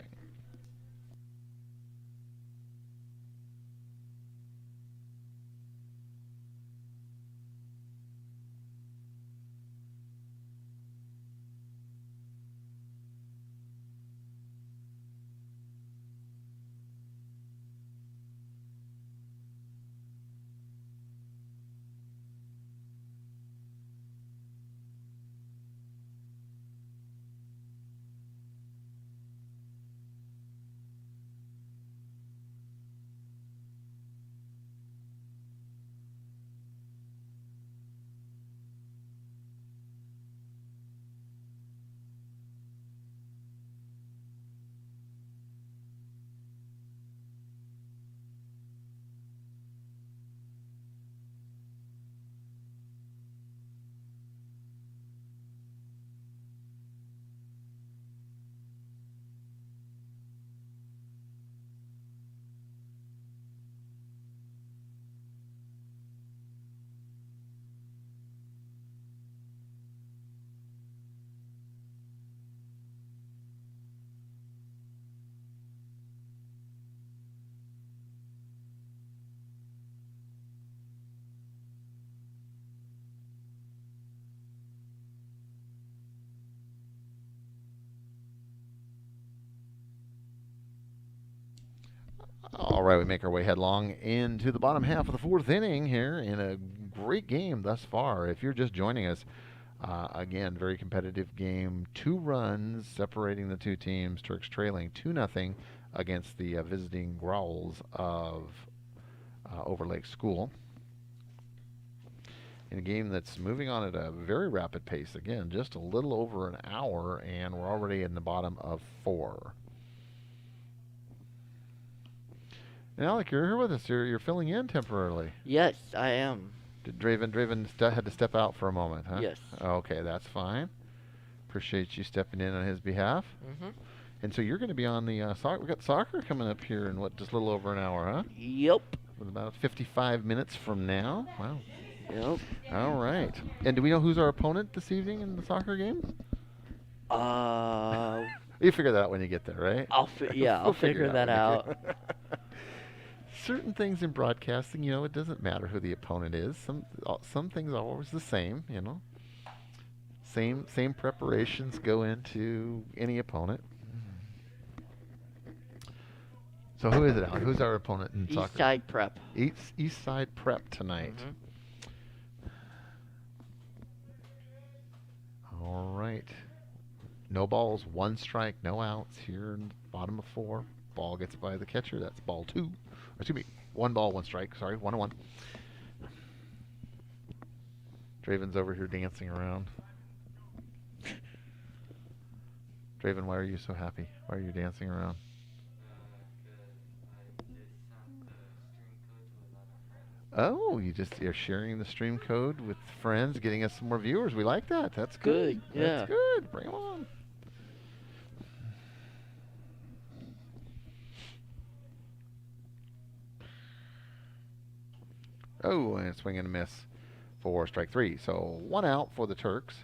All right, we make our way headlong into the bottom half of the 4th inning here in a great game thus far. If you're just joining us, again, very competitive game. 2 runs separating the 2 teams. Turks trailing 2-0 against the visiting Growls of Overlake School. In a game that's moving on at a very rapid pace. Again, just a little over an hour, and we're already in the bottom of 4. And Alec, you're here with us. You're filling in temporarily. Yes, I am. Did Draven had to step out for a moment, huh? Yes. Okay, that's fine. Appreciate you stepping in on his behalf. Mm-hmm. And so you're going to be on the soccer. We got soccer coming up here in just a little over an hour, huh? Yep. With about 55 minutes from now. Wow. Yep. All right. And do we know who's our opponent this evening in the soccer games? You figure that out when you get there, right? I'll figure that out. Certain things in broadcasting, it doesn't matter who the opponent is. Some things are always the same, Same preparations go into any opponent. So who is it, Alan? Who's our opponent in soccer? East Side Prep. East Side Prep tonight. All right. No balls, 1 strike, no outs here in the bottom of 4. Ball gets by the catcher. That's ball 2. Excuse me, 1 ball, 1 strike. Sorry, 1-1. Draven's over here dancing around. Draven, why are you so happy? Why are you dancing around? Oh, you're sharing the stream code with friends, getting us some more viewers. We like that. That's good. Yeah. That's good. Bring them on. Oh, and a swing and a miss for strike 3. So 1 out for the Turks.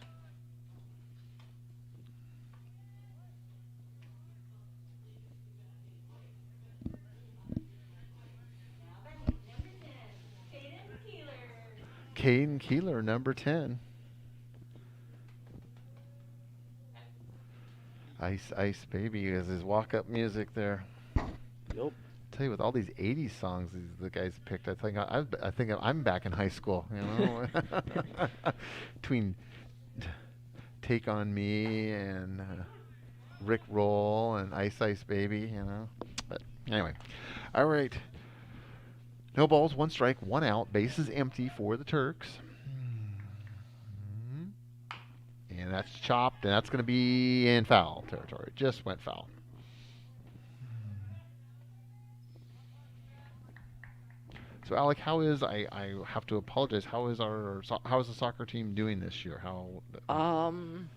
Caden Keeler, number 10. Ice, Ice Baby is his walk-up music there. Yep. Tell you, with all these 80s songs the guys picked, I think I'm back in high school, Between Take On Me and Rick Roll and Ice Ice Baby, But anyway, all right. No balls, 1 strike, 1 out. Bases empty for the Turks. And that's chopped, and that's going to be in foul territory. Just went foul. So, Alec, I have to apologize. How is the soccer team doing this year? I'm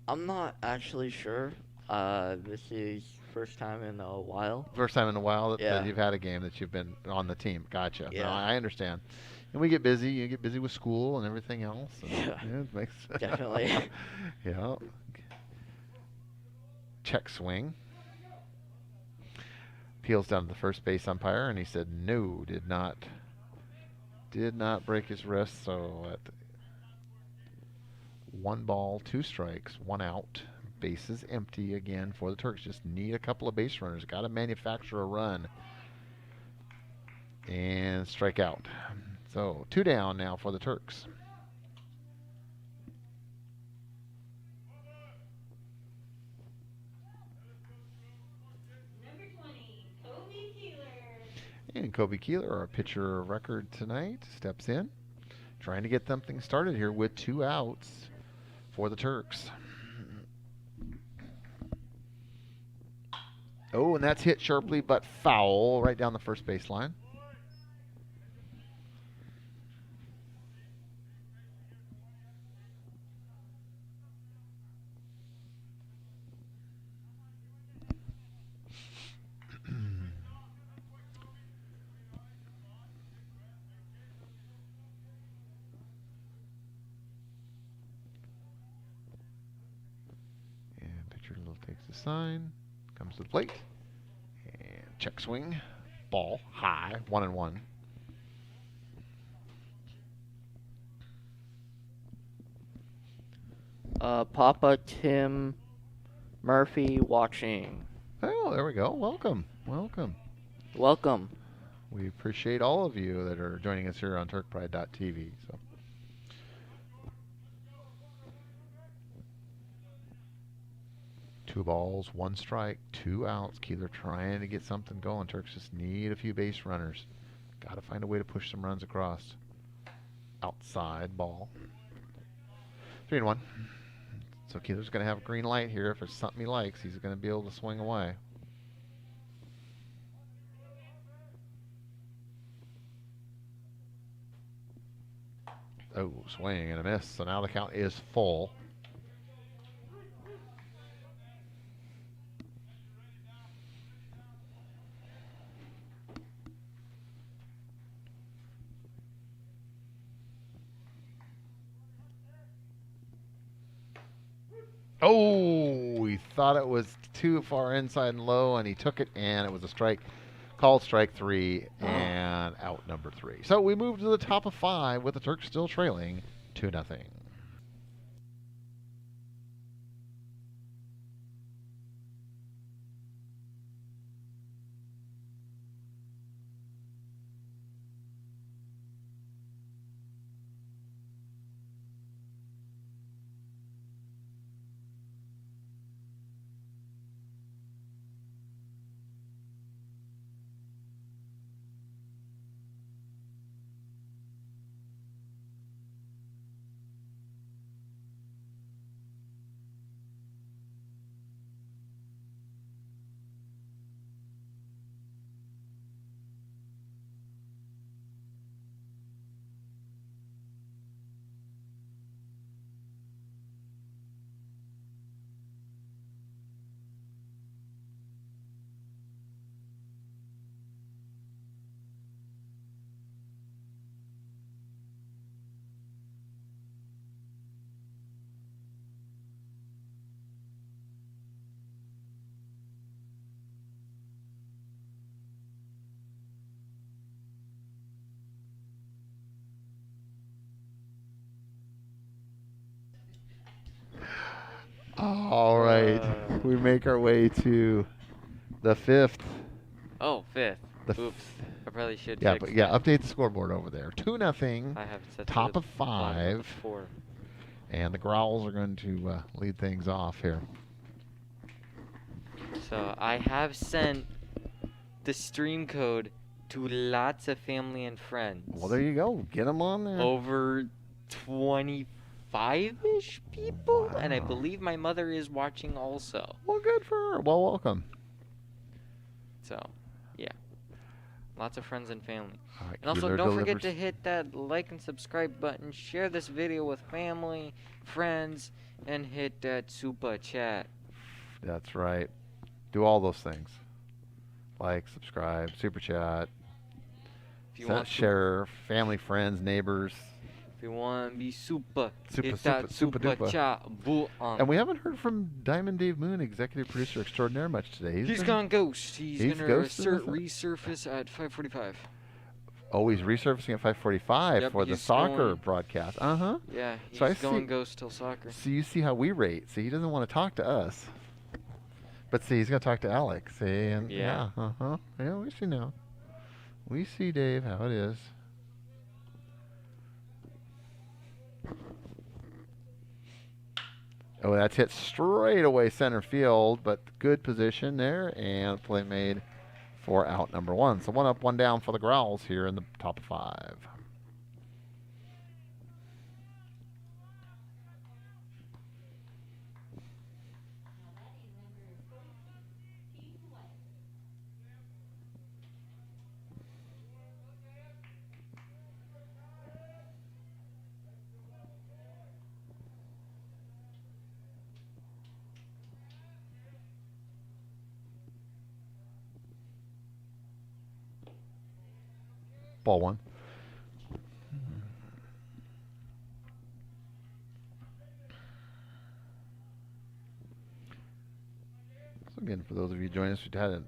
not actually sure. This is first time in a while. First time in a while that Yeah. you've had a game that you've been on the team. Gotcha. No, Yeah. I understand. And we get busy. You get busy with school and everything else. And, Yeah. it makes Definitely. yeah. Check swing. Peels down to the first base umpire, and he said no, did not break his wrist. So at 1 ball, 2 strikes, 1 out. Bases empty again for the Turks. Just need a couple of base runners. Got to manufacture a run. And strike out. So 2 down now for the Turks. Number 20, Kobe Keeler. And Kobe Keeler, our pitcher of record tonight, steps in. Trying to get something started here with 2 outs for the Turks. Oh, and that's hit sharply but foul right down the first baseline. And pitcher takes the sign, comes to the plate, and check swing, ball high, 1-1. Papa Tim Murphy watching. Oh, there we go. Welcome. Welcome. We appreciate all of you that are joining us here on TurkPride.tv. So, 2 balls, 1 strike, 2 outs. Keeler trying to get something going. Turks just need a few base runners. Got to find a way to push some runs across. Outside ball. 3-1. So Keeler's going to have a green light here. If there's something he likes, he's going to be able to swing away. Oh, swing and a miss. So now the count is full. Oh, he thought it was too far inside and low, and he took it, and it was a strike. Called strike 3, and out number 3. So we move to the top of 5 with the Turks still trailing 2-0. All right, we make our way to the 5th. Oh, 5th. The Oops. I probably should Yeah, fix but yeah, that. update the scoreboard over there. 2-0. I have it set to Top the of bottom of the 5. 4. And the Growls are going to lead things off here. So I have sent the stream code to lots of family and friends. Well, there you go. Get them on there. Over 25-ish people, and I Wow. believe my mother is watching also. Well, good for her. Well, welcome. So, yeah. Lots of friends and family. All right, And also, Keeler don't forget delivers. to hit that like and subscribe button, share this video with family, friends, and hit that super chat. That's right. Do all those things. Like, subscribe, super chat, If you want to, share, family, friends, neighbors. if you want to be super, Super, hit super, that super super duper. chat button. And we haven't heard from Diamond Dave Moon, executive producer extraordinaire, much today. He's gone ghost. He's he's gonna ghosted us? resurface at 5:45. Oh, he's resurfacing at 5:45 Yep, for the he's soccer going- broadcast. Yeah, he's So I going see- ghost till soccer. See, you see how we rate. See, he doesn't want to talk to us. But see, he's going to talk to Alex. See, and Yeah. Yeah, we see now. We see, Dave, how it is. Oh, that's hit straight away center field, but good position there, and play made for out number 1. So 1 up, 1 down for the Growls here in the top of 5. Ball 1. So again, for those of you joining us, we've had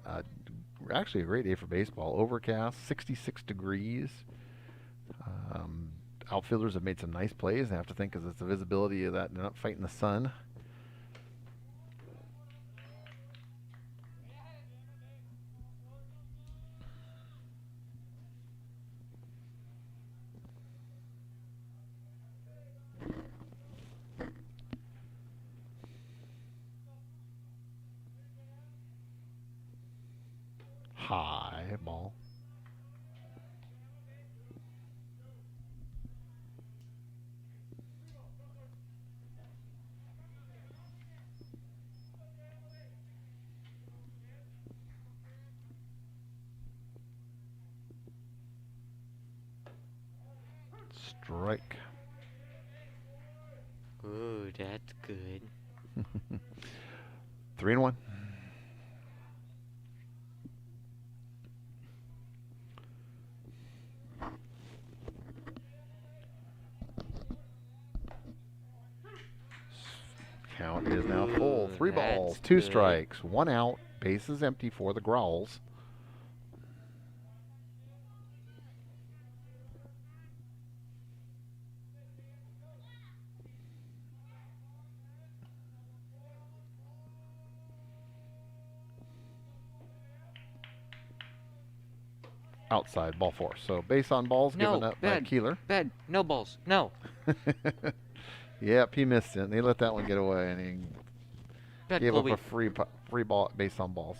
actually a great day for baseball. Overcast, 66 degrees. Outfielders have made some nice plays. I have to think because it's the visibility of that they're not fighting the sun. High ball. Strike. Ooh, that's good. 3-1. Count is now full. Ooh, 3 that's balls, 2 good. strikes, 1 out. Bases empty for the Growls. Outside, ball 4. So base on balls No, given up by bad. Keeler. Bad. No balls. No. Yep, he missed it. They let that one get away, and he Bad gave Colby. up a free ball based on balls.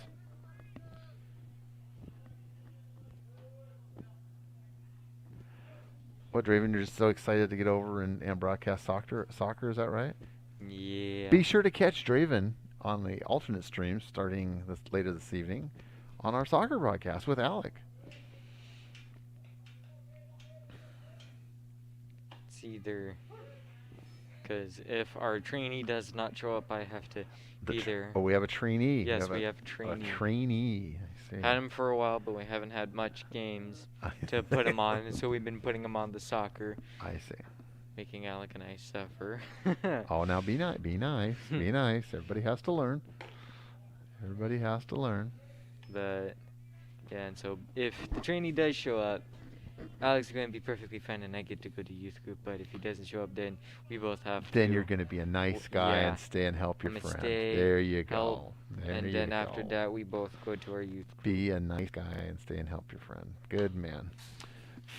What, Draven, you're just so excited to get over and broadcast soccer, is that right? Yeah. Be sure to catch Draven on the alternate stream starting later this evening on our soccer broadcast with Alec. It's either because if our trainee does not show up, I have to be there. Oh, we have a trainee. Yes, we have a A trainee. trainee. I see. Had him for a while, but we haven't had much games to put him on, and so we've been putting him on the soccer, I see. making Alec and I suffer. Oh, now be nice. Be nice. Be nice. Everybody has to learn. Everybody has to learn. But yeah, and so if the trainee does show up, Alex is going to be perfectly fine, and I get to go to youth group. But if he doesn't show up, then we both have to. Then you're going to be a nice guy yeah. and stay and help your I'm gonna friend. stay, There you go. help, There and you then after go. that, we both go to our youth group. Be a nice guy and stay and help your friend. Good man.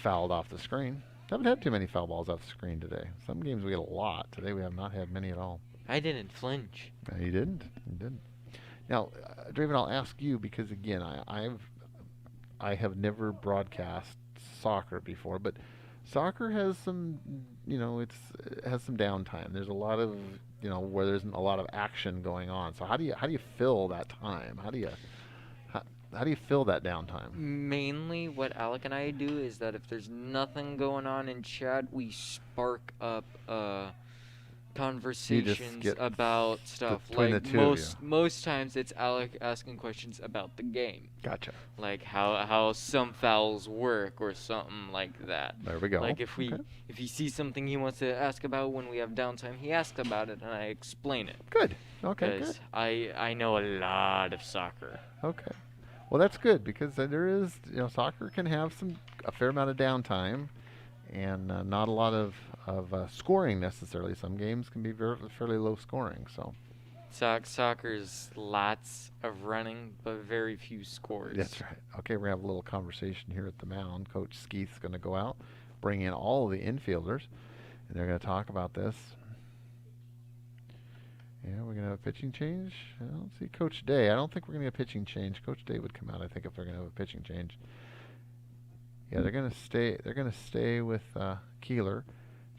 Fouled off the screen. Haven't had too many foul balls off the screen today. Some games we get a lot. Today we have not had many at all. I didn't flinch. No, you didn't. You didn't. Now, Draven, I'll ask you because again, I have never broadcast soccer before, but soccer has some, it has some downtime. There's a lot of, where there's a lot of action going on. So how do you fill that time? How do you fill that downtime? Mainly, what Alec and I do is that if there's nothing going on in chat, we spark up conversations get about stuff. between Like the two of you. most times it's Alec asking questions about the game. Gotcha. Like how some fouls work or something like that. There we go. Like if Okay. he sees something he wants to ask about when we have downtime, he asks about it and I explain it. Good. Okay, good. Because I know a lot of soccer. Okay. Well, that's good because there is, soccer can have a fair amount of downtime and not a lot of scoring necessarily. Some games can be fairly low scoring. So Soccer's lots of running, but very few scores. that's right. Okay, we're going to have a little conversation here at the mound. Coach Skeeth's going to go out, bring in all of the infielders, and they're going to talk about this. Yeah, we're going to have a pitching change. I don't see Coach Day. I don't think we're going to get a pitching change. Coach Day would come out, I think, if they're going to have a pitching change. Yeah, they're going to stay. They're going to stay with Keeler.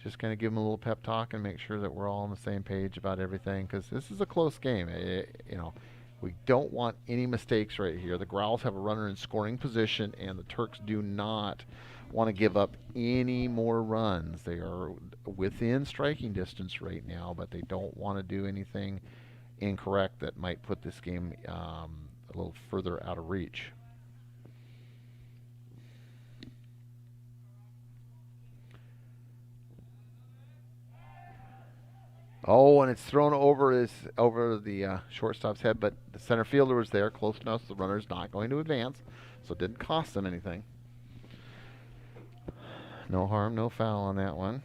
Just kind of give him a little pep talk and make sure that we're all on the same page about everything because this is a close game. We don't want any mistakes right here. The Growls have a runner in scoring position, and the Turks do not want to give up any more runs. They are within striking distance right now, but they don't want to do anything incorrect that might put this game a little further out of reach. Oh, and it's thrown over the shortstop's head, but the center fielder was there, close enough, so the runner's not going to advance, so it didn't cost them anything. No harm, no foul on that one.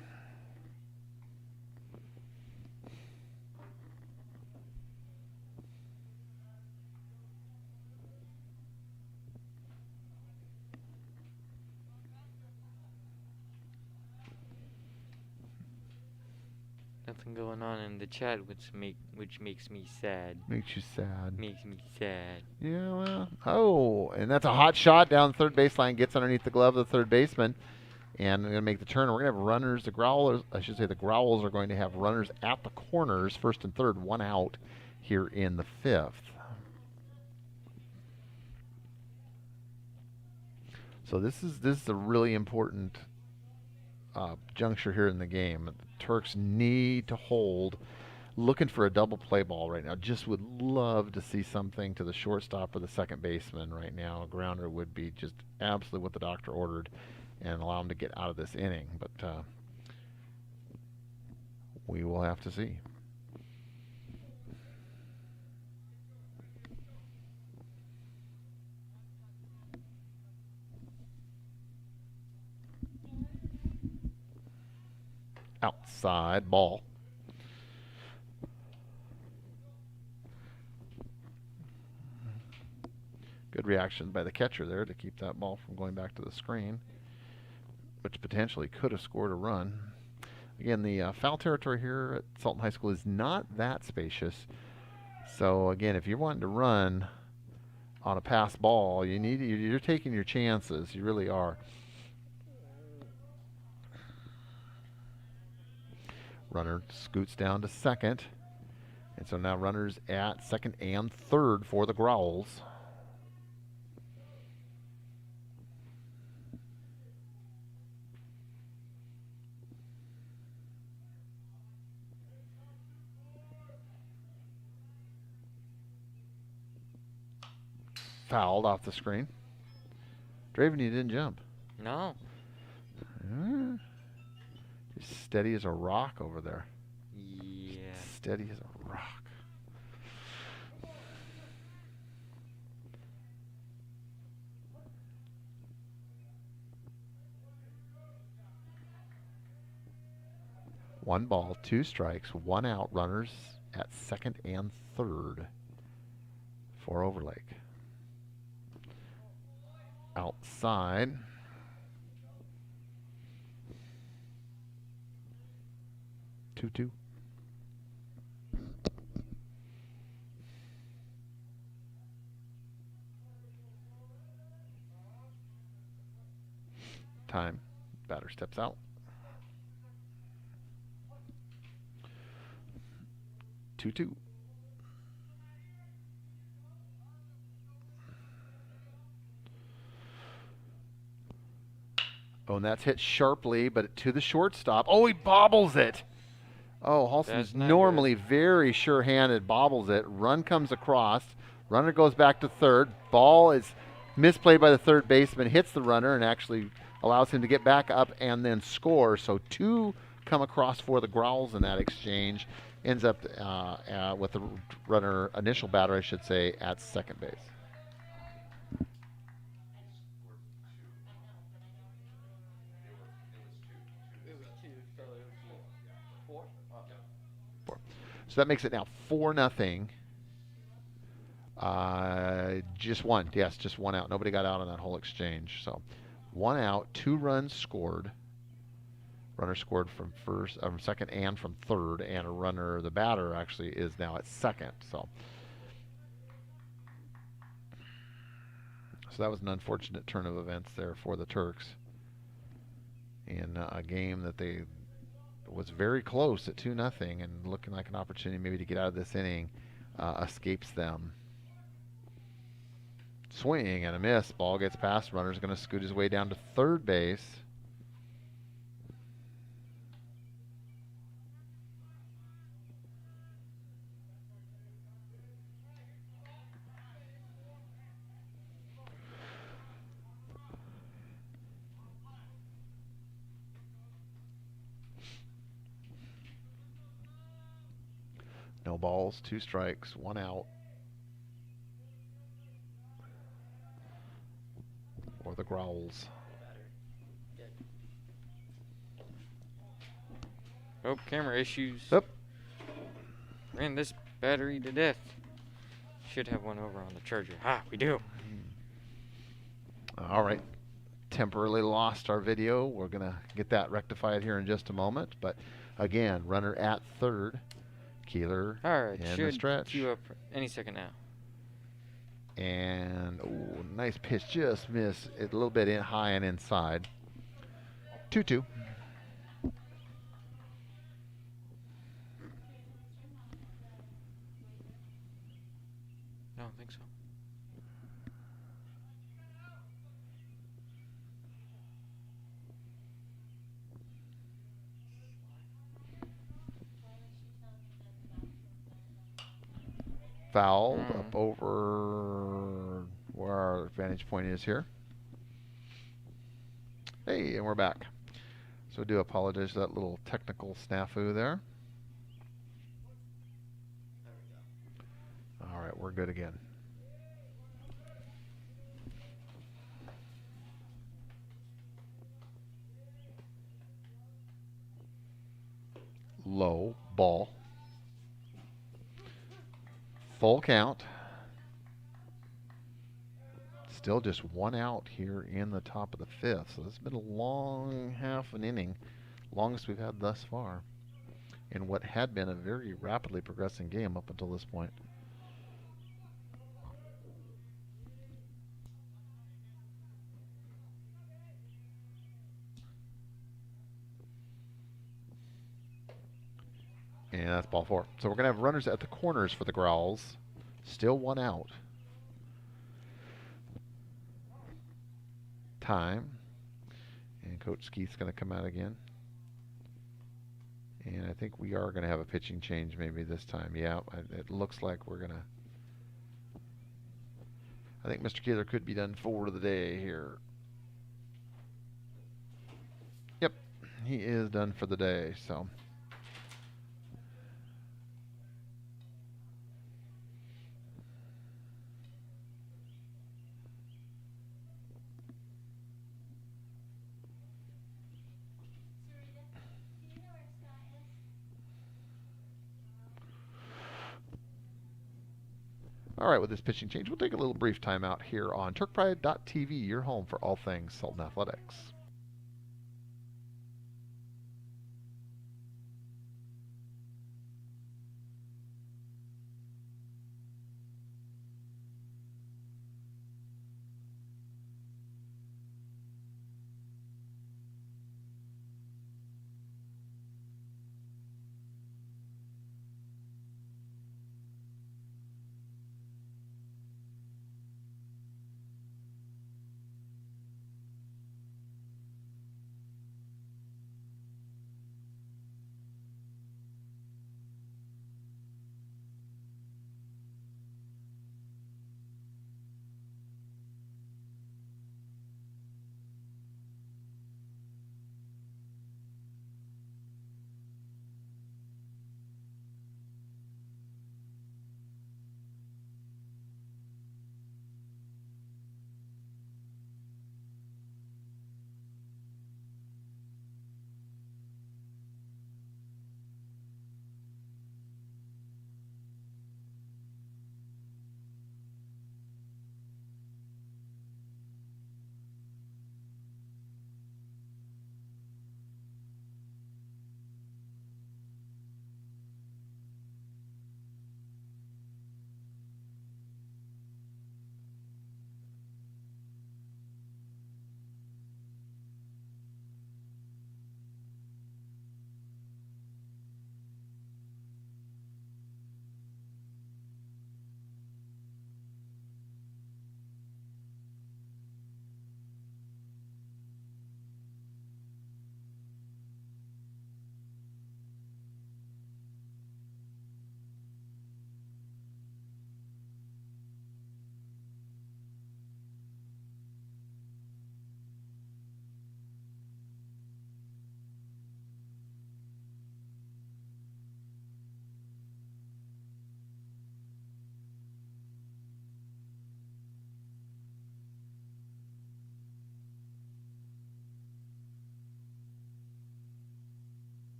Nothing going on in the chat, which makes me sad. Makes you sad. Makes me sad. Yeah, well. Oh, and that's a hot shot down the third baseline. Gets underneath the glove of the third baseman. And we're going to make the turn. We're going to have runners. The Growls are going to have runners at the corners, first and third, one out here in the fifth. So this is a really important juncture here in the game. The Turks need to hold. Looking for a double play ball right now. Just would love to see something to the shortstop or the second baseman right now. A grounder would be just absolutely what the doctor ordered and allow him to get out of this inning. But we will have to see. Outside ball. Good reaction by the catcher there to keep that ball from going back to the screen, which potentially could have scored a run. Again, the foul territory here at Sultan High School is not that spacious. So again, if you're wanting to run on a pass ball, you're taking your chances. You really are. Runner scoots down to second. And so now runners at second and third for the Growls. Fouled off the screen. Draven, you didn't jump. No. He's steady as a rock over there. Yeah. Steady as a rock. One ball, two strikes, one out. Runners at second and third for Overlake. Outside. Two. Time. Batter steps out. 2-2. Oh, and that's hit sharply, but to the shortstop. Oh, he bobbles it. Oh, Halson's That's not normally good. very sure-handed, bobbles it. Run comes across. Runner goes back to third. Ball is misplayed by the third baseman, hits the runner, and actually allows him to get back up and then score. So two come across for the Growls in that exchange. Ends up with the runner, initial batter, I should say, at second base. So that makes it now 4-0. Just one. Yes, just one out. Nobody got out on that whole exchange. So one out, 2 runs scored. Runner scored from second and from third, and a runner, the batter, actually is now at second. So that was an unfortunate turn of events there for the Turks in a game that they was very close at 2-0 and looking like an opportunity maybe to get out of this inning escapes them. Swing and a miss. Ball gets past. Runner's going to scoot his way down to third base. No balls, 2 strikes, 1 out. For the Growls. Oh, camera issues. Yep. Ran this battery to death. Should have one over on the charger. Ah, we do. All right. Temporarily lost our video. We're going to get that rectified here in just a moment. But again, runner at third. Keeler All right, in the should stretch. queue up any second now. And nice pitch, just missed it a little bit in high and inside. 2-2. I don't think so. Fouled up over where our vantage point is here. Hey, and we're back. So I do apologize for that little technical snafu there. All right, we're good again. Low ball. Full count. Still just 1 out here in the top of the 5th. So this has been a long half an inning. Longest we've had thus far in what had been a very rapidly progressing game up until this point. And that's ball 4. So we're going to have runners at the corners for the Growls. Still 1 out. Time. And Coach Skeeth's going to come out again. And I think we are going to have a pitching change maybe this time. Yeah, it looks like we're going to. I think Mr. Keeler could be done for the day here. Yep, he is done for the day, so. All right, with this pitching change, we'll take a little brief timeout here on TurkPride.tv, your home for all things Sultan Athletics.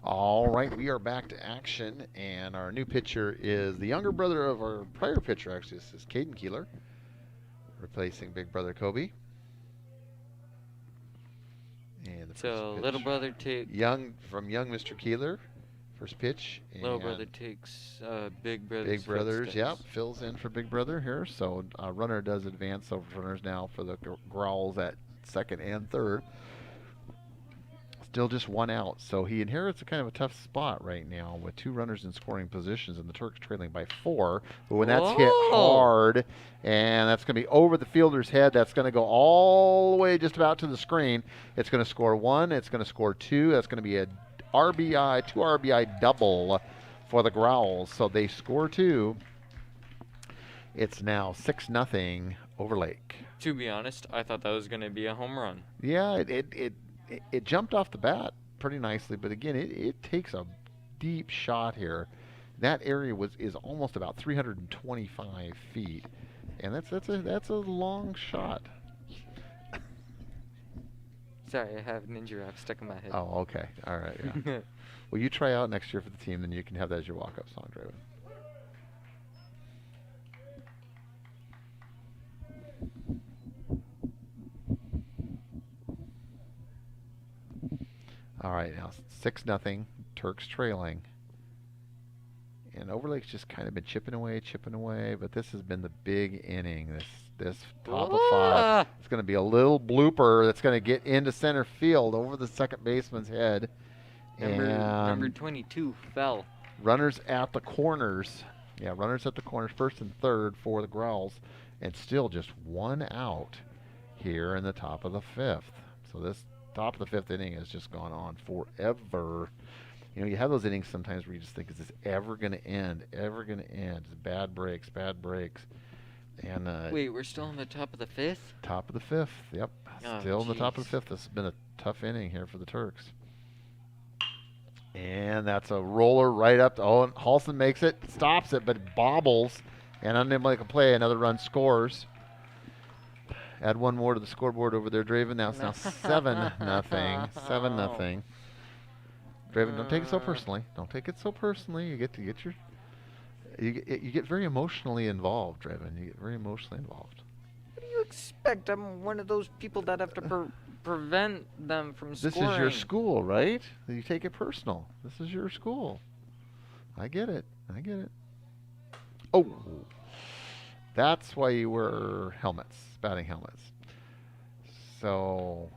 All right, we are back to action, and our new pitcher is the younger brother of our prior pitcher. Actually, this is Caden Keeler, replacing big brother Kobe. And the So first pitch, little brother takes. young Mr. Keeler, first pitch. Little and brother takes big brother's Big Brothers, yep, footsteps. fills in for Big Brother here. So runner does advance. So runners now for the Growls at second and third. Still just one out. So he inherits a kind of a tough spot right now with two runners in scoring positions and the Turks trailing by 4. But when that's hit Whoa. hard, and that's going to be over the fielder's head, that's going to go all the way just about to the screen. It's going to score 1. It's going to score 2. That's going to be a RBI, 2 RBI double for the Growls. So they score 2. It's now 6-0 Overlake. To be honest, I thought that was going to be a home run. Yeah, it jumped off the bat pretty nicely, but again, it takes a deep shot here. That area is almost about 325 feet, and that's a long shot. Sorry, I have Ninja Rap stuck in my head. Oh, okay, all right. Yeah. Well, you try out next year for the team, then you can have that as your walk-up song, Draven. All right, now 6-0, Turks trailing. And Overlake's just kind of been chipping away, but this has been the big inning. This top of 5. It's going to be a little blooper that's going to get into center field over the second baseman's head. Number 22 fell. Runners at the corners. Yeah, runners at the corners, first and third for the Growls, and still just one out here in the top of the 5th. So this top of the 5th inning has just gone on forever. You know, you have those innings sometimes where you just think, is this ever going to end? Ever going to end? It's bad breaks. And Wait, we're still in the top of the 5th? top of the 5th, yep. Oh, Still in the top of jeez. the 5th. This has been a tough inning here for the Turks. And that's a roller right up. And Halson makes it, stops it, but it bobbles. And unable to make a play. Another run scores. Add one more to the scoreboard over there, Draven. Now it's now 7-0. 7-0. Draven, don't take it so personally. Don't take it so personally. You get your. You get very emotionally involved, Draven. You get very emotionally involved. What do you expect? I'm one of those people that have to prevent them from This scoring. is your school, right? You take it personal. This is your school. I get it. Oh, that's why you wear helmets, batting helmets. So,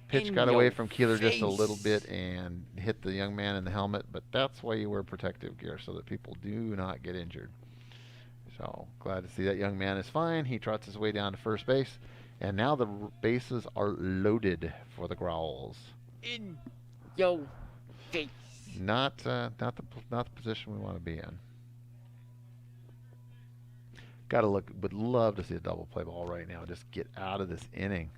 pitch In got away your from Keeler just a little face. bit and hit the young man in the helmet, but that's why you wear protective gear, so that people do not get injured. So, glad to see that young man is fine. He trots his way down to first base, and now the bases are loaded for the Growls. In your face. Not the position we want to be in. Would love to see a double play ball right now. Just get out of this inning.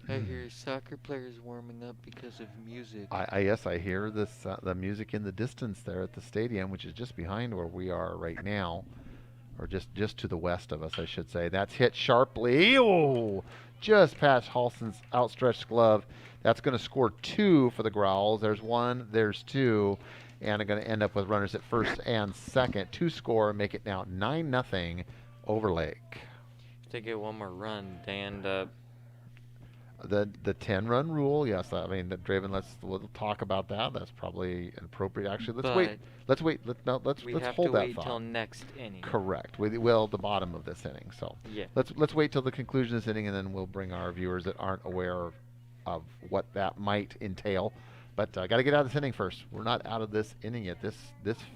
I hear soccer players warming up because of music. Yes, I hear this the music in the distance there at the stadium, which is just behind where we are right now, or just to the west of us, I should say. That's hit sharply. Oh, just past Halson's outstretched glove. That's going to score 2 for the Growls. There's 1, there's 2, and they're going to end up with runners at first and second. 2 score, make it now 9-0 Overlake. If they get one more run, they end up. The 10-run rule, yes. I mean, Draven, we'll talk about that. That's probably appropriate. Actually, let's wait. Let's wait. Let's We hold have to that wait thought. till next inning. Correct. Well, the bottom of this inning. So Yeah. let's wait till the conclusion of this inning, and then we'll bring our viewers that aren't aware of what that might entail. But got to get out of this inning first. We're not out of this inning yet. This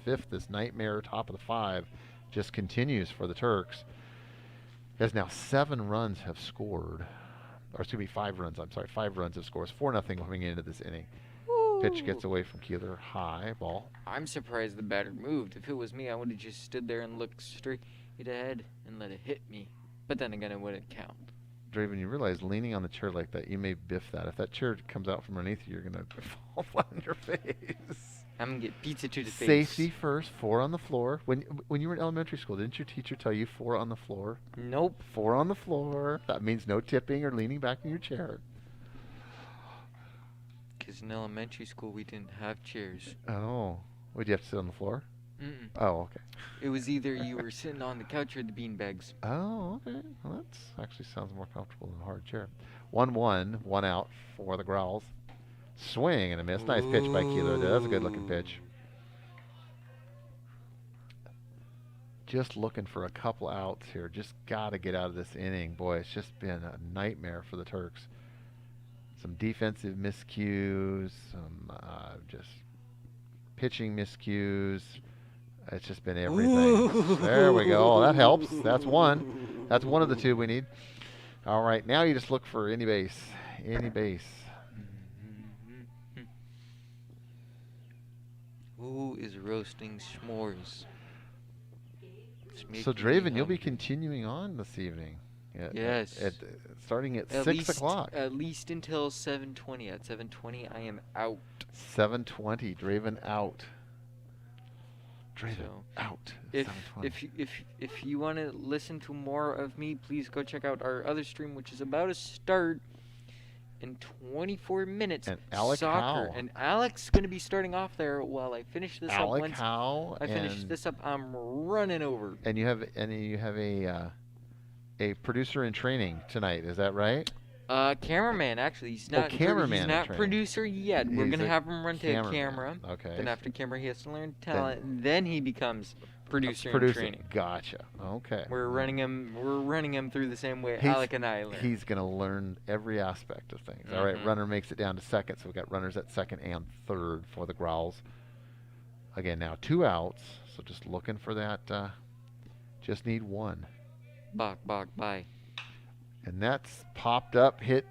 5th, this nightmare top of the 5, just continues for the Turks. As now 7 runs have scored. Or excuse me, 5 runs. I'm sorry, 5 runs have scored. 4-0 coming into this inning. Pitch gets away from Keeler. High ball. I'm surprised the batter moved. If it was me, I would have just stood there and looked straight ahead and let it hit me. But then again, it wouldn't count. Draven, you realize leaning on the chair like that, you may biff that. If that chair comes out from underneath you, you're going to fall flat on your face. I'm gonna get pizza to the face. Safety first, 4 on the floor. When you were in elementary school, didn't your teacher tell you 4 on the floor? Nope. 4 on the floor. That means no tipping or leaning back in your chair. Because in elementary school we didn't have chairs. Oh. Would you have to sit on the floor? Mm-mm. Oh, okay. It was either you were sitting on the couch or the beanbags. Oh, okay. Well, that actually sounds more comfortable than a hard chair. 1-1, 1 out for the Growls. Swing and a miss. Nice pitch by Keeler there. That's a good looking pitch. Just looking for a couple outs here. Just got to get out of this inning. Boy, it's just been a nightmare for the Turks. Some defensive miscues, some just pitching miscues. It's just been everything. Ooh. There we go. Oh, that helps. That's one. That's one of the two we need. All right, now you just look for any base. Any base. Who is roasting s'mores? So, Draven, you'll be continuing on this evening. Yes. Starting at 6 least, o'clock. At least until 7:20. At 7:20, I am out. 7:20. Draven out. Draven So, out. If 7:20. if you want to listen to more of me, please go check out our other stream, which is about to start in 24 minutes. And Alec soccer. Howe. And Alec's going to be starting off there while I finish this up. Alec Once Howe. I finish this up, I'm running over. And you have a producer in training tonight. Is that right? Cameraman, actually. He's not, cameraman he's in not training. producer yet. We're He's going to a have him run to a cameraman. camera. Okay. Then after camera, he has to learn talent. And then he becomes producer in Producing. training. Gotcha. Okay. We're running him through the same way He's- Alec and I learned. He's going to learn every aspect of things. All right, Mhm. runner makes it down to second, so we've got runners at second and third for the Growls. Again, now 2 outs, so just looking for that. Just need 1. Bach, bye. And that's popped up, hit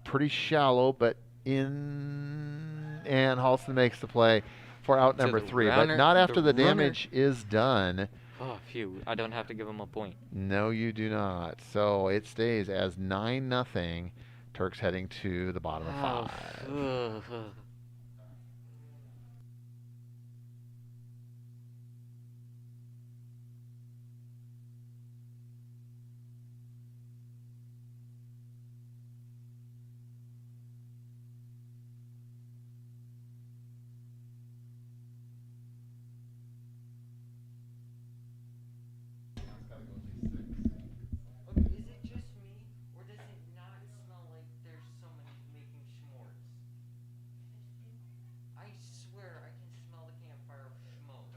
pretty shallow, but in, and Halston makes the play for out To number the 3, runner- but not after the the runner- damage is done. Oh, phew. I don't have to give him a point. No, you do not. So it stays as 9-0. Turks heading to the bottom of 5. Ugh. Is it just me, or does it not smell like there's someone making s'mores? I swear I can smell the campfire smoke.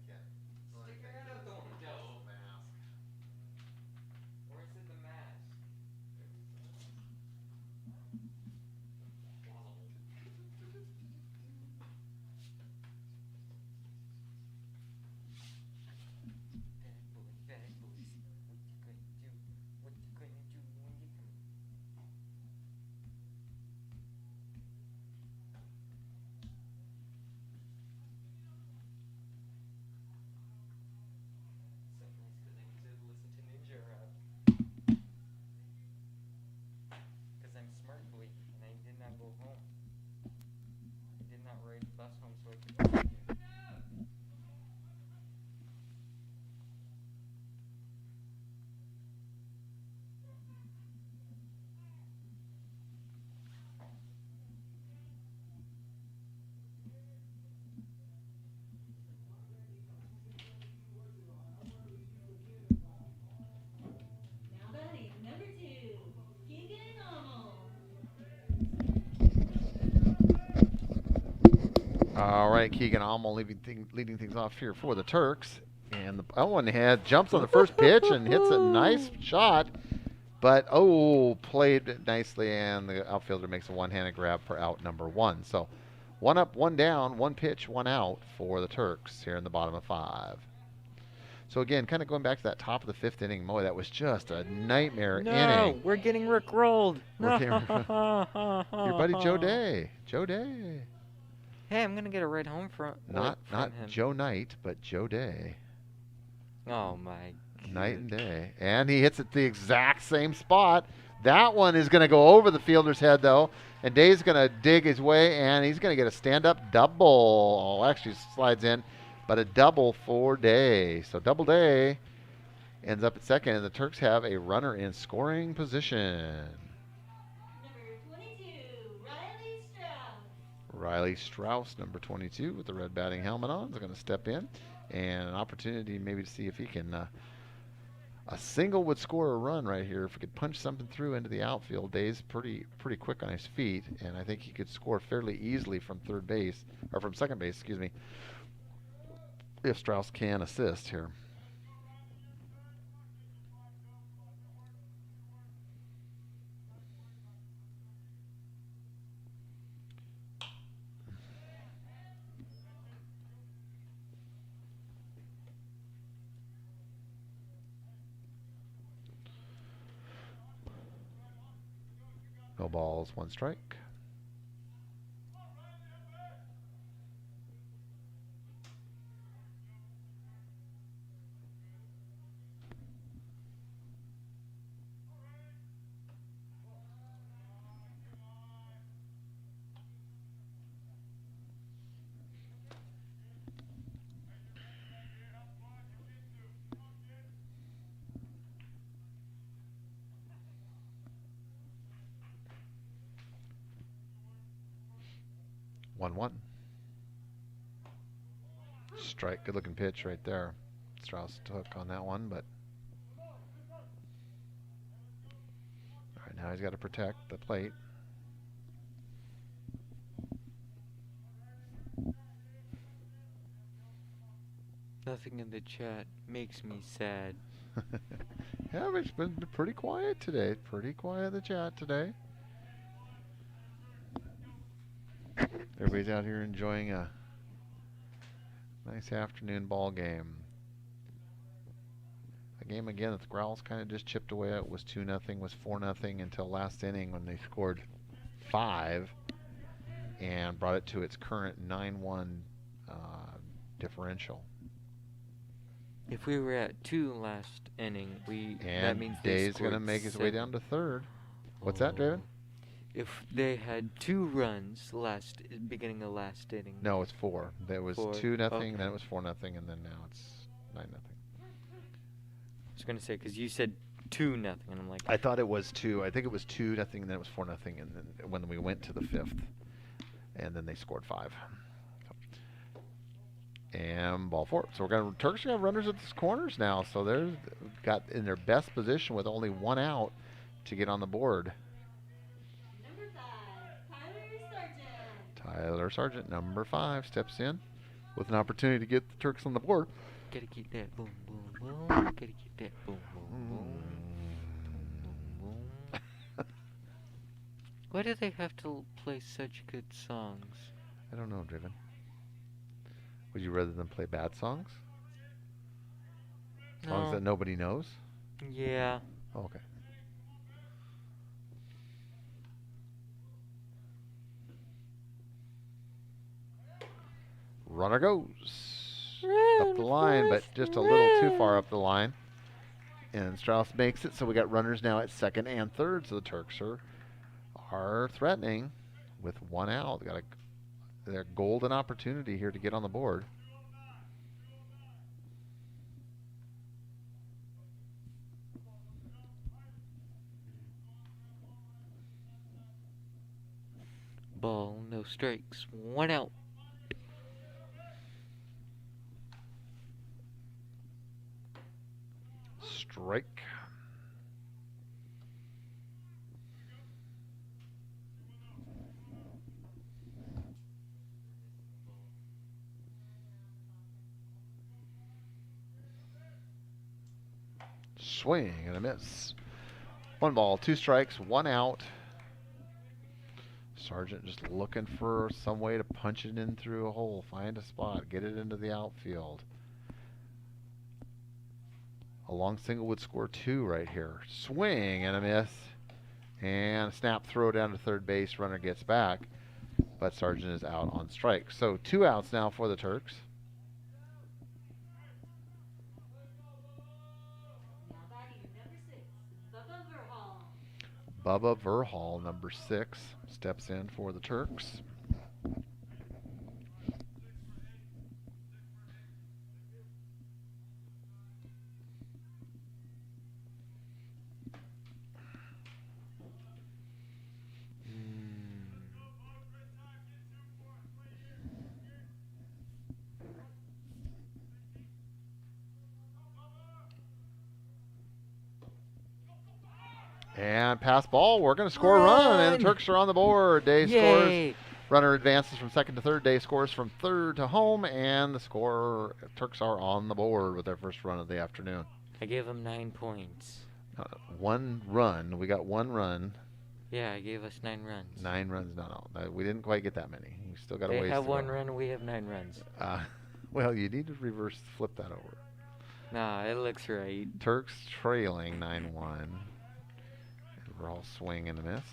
Stick your head out the window. Or is it the mask? Bad boys. What you gonna do when you come? So nice 'cause I get to listen to Ninja rap. 'Cause I'm smart boy and I did not go home. I did not ride the bus home so I could go here. Now batting, number 2, Keegan Hummel. All right, Keegan Almo leading things off here for the Turks. And the Owen head jumps on the first pitch and hits a nice shot. But, played it nicely, and the outfielder makes a one-handed grab for out number 1. So 1 up, 1 down, 1 pitch, 1 out for the Turks here in the bottom of 5. So, again, kind of going back to that top of the 5th inning, Moy, that was just a nightmare No, inning. we're getting rickrolled. We're getting No. Your buddy Joe Day. Joe Day. Hey, I'm gonna get a ride home from Not him. Joe Knight, but Joe Day. Oh my. Night and day. And he hits it the exact same spot. That one is going to go over the fielder's head, though. And Day's going to dig his way, and he's going to get a stand-up double. Oh, actually slides in, but a double for Day. So double Day ends up at second, and the Turks have a runner in scoring position. Number 22, Riley Strauss. Riley Strauss, number 22, with the red batting helmet on, is going to step in, and an opportunity maybe to see if he can. A single would score a run right here if he could punch something through into the outfield. Day's pretty quick on his feet, and I think he could score fairly easily from third base or from second base, excuse me, if Strauss can assist here. No balls, one strike. One. Strike, good looking pitch right there. Strauss took on that one, but all right, now he's got to protect the plate. Nothing in the chat makes me sad. Yeah, it's been pretty quiet today. Pretty quiet in the chat today. Everybody's out here enjoying a nice afternoon ball game. The game again that the Growls kind of just chipped away at was 2-0, was 4-0 until last inning when they scored 5 and brought it to its current 9-1 differential. If we were at 2 last inning, that And means they Day's going to scored make his way 7. down to third. What's that, David? If they had 2 runs beginning of last inning. No, it's 4. There was 4. 2-0, Okay. then it was 4-0, and then now it's 9-0. I was gonna say because you said 2-0, and I'm like, I thought it was 2. I think it was 2-0, and then it was 4-0, and then when we went to the 5th, and then they scored 5. And ball 4. So Turks are gonna have runners at the corners now. So they're got in their best position with only 1 out to get on the board. Number 5, Tyler Sargent. Tyler Sargent, number 5, steps in with an opportunity to get the Turks on the board. gotta keep that boom boom boom. Gotta keep that boom boom boom. Boom boom boom. Why do they have to play such good songs? I don't know, Driven. Would you rather than play bad songs? Songs that nobody knows? Yeah. Oh, okay. Runner goes up the line, but just a little too far up the line. And Strauss makes it, so we got runners now at second and third. So the Turks are threatening with 1 out. They got their golden opportunity here to get on the board. Ball, no strikes, 1 out. Strike. Swing and a miss. 1 ball, 2 strikes, 1 out. Sargent just looking for some way to punch it in through a hole, find a spot, get it into the outfield. A long single would score 2 right here. Swing and a miss. And a snap throw down to third base. Runner gets back, but Sargent is out on strike. So 2 outs now for the Turks. Now batting number 6, Bubba Verhall. Bubba Verhall, number 6, steps in for the Turks. And pass ball. We're going to score a run, and the Turks are on the board. Day Yay. scores. Runner advances from second to third. Day scores from third to home, and the score. Turks are on the board with their first run of the afternoon. I gave them 9 points. 1 run. We got 1 run. Yeah, I gave us 9 runs. 9 runs. No. We didn't quite get that many. We still got a ways to go. They have 1 run, we have 9 runs. Well, you need to flip that over. Nah, it looks right. Turks trailing 9-1. We're all swing and a miss.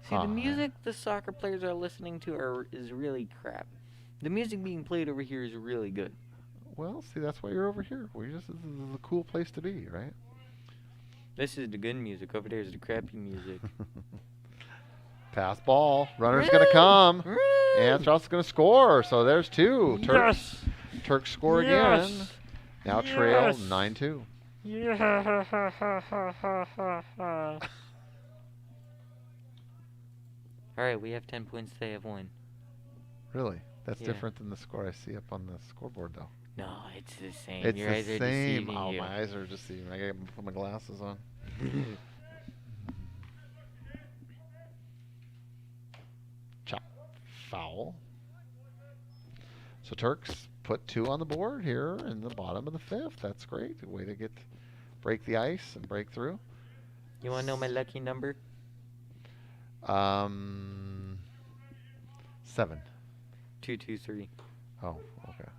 See, the music the soccer players are listening to is really crap. The music being played over here is really good. Well, see, that's why you're over here. This is the cool place to be, right? This is the good music. Over there is the crappy music. Pass ball. Runner's going to come. And Strauss is going to score. So there's 2. Yes. Turks score again. Now trail 9-2. All right, we have 10 points. They have 1. Really? That's Yeah. different than the score I see up on the scoreboard, though. No, it's the same. It's Your eyes the are same. deceiving Oh, you. my eyes are deceiving. I got to put my glasses on. Chop. Foul. So Turks put 2 on the board here in the bottom of the 5th. That's great. A way to break the ice and break through. You want to know my lucky number? 7. 223. Oh, okay.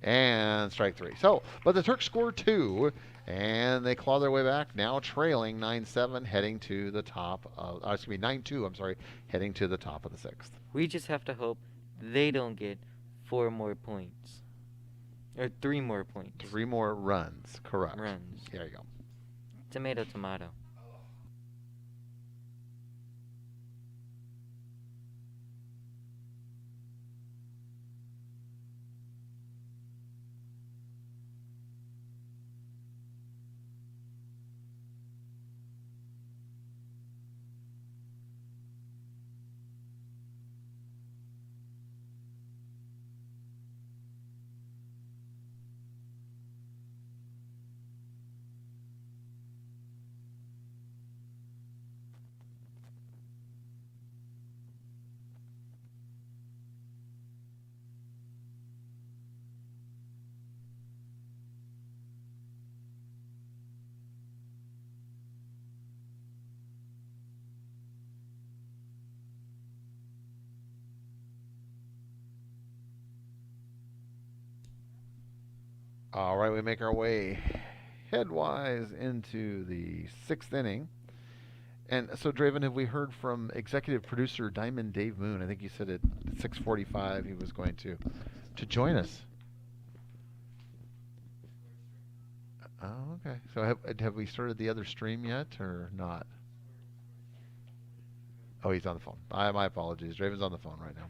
And strike 3. So, but the Turks score 2, and they claw their way back, now trailing 9-7, heading to the top of, 9-2, I'm sorry, heading to the top of the 6th. We just have to hope they don't get 4 more points. Or 3 more points. 3 more runs, correct. Runs. There you go. Tomato, tomato. All right, we make our way headwise into the 6th inning. And so, Draven, have we heard from executive producer Diamond Dave Moon? I think you said at 6:45 he was going to join us. Oh, okay. So have we started the other stream yet or not? Oh, he's on the phone. My apologies. Draven's on the phone right now.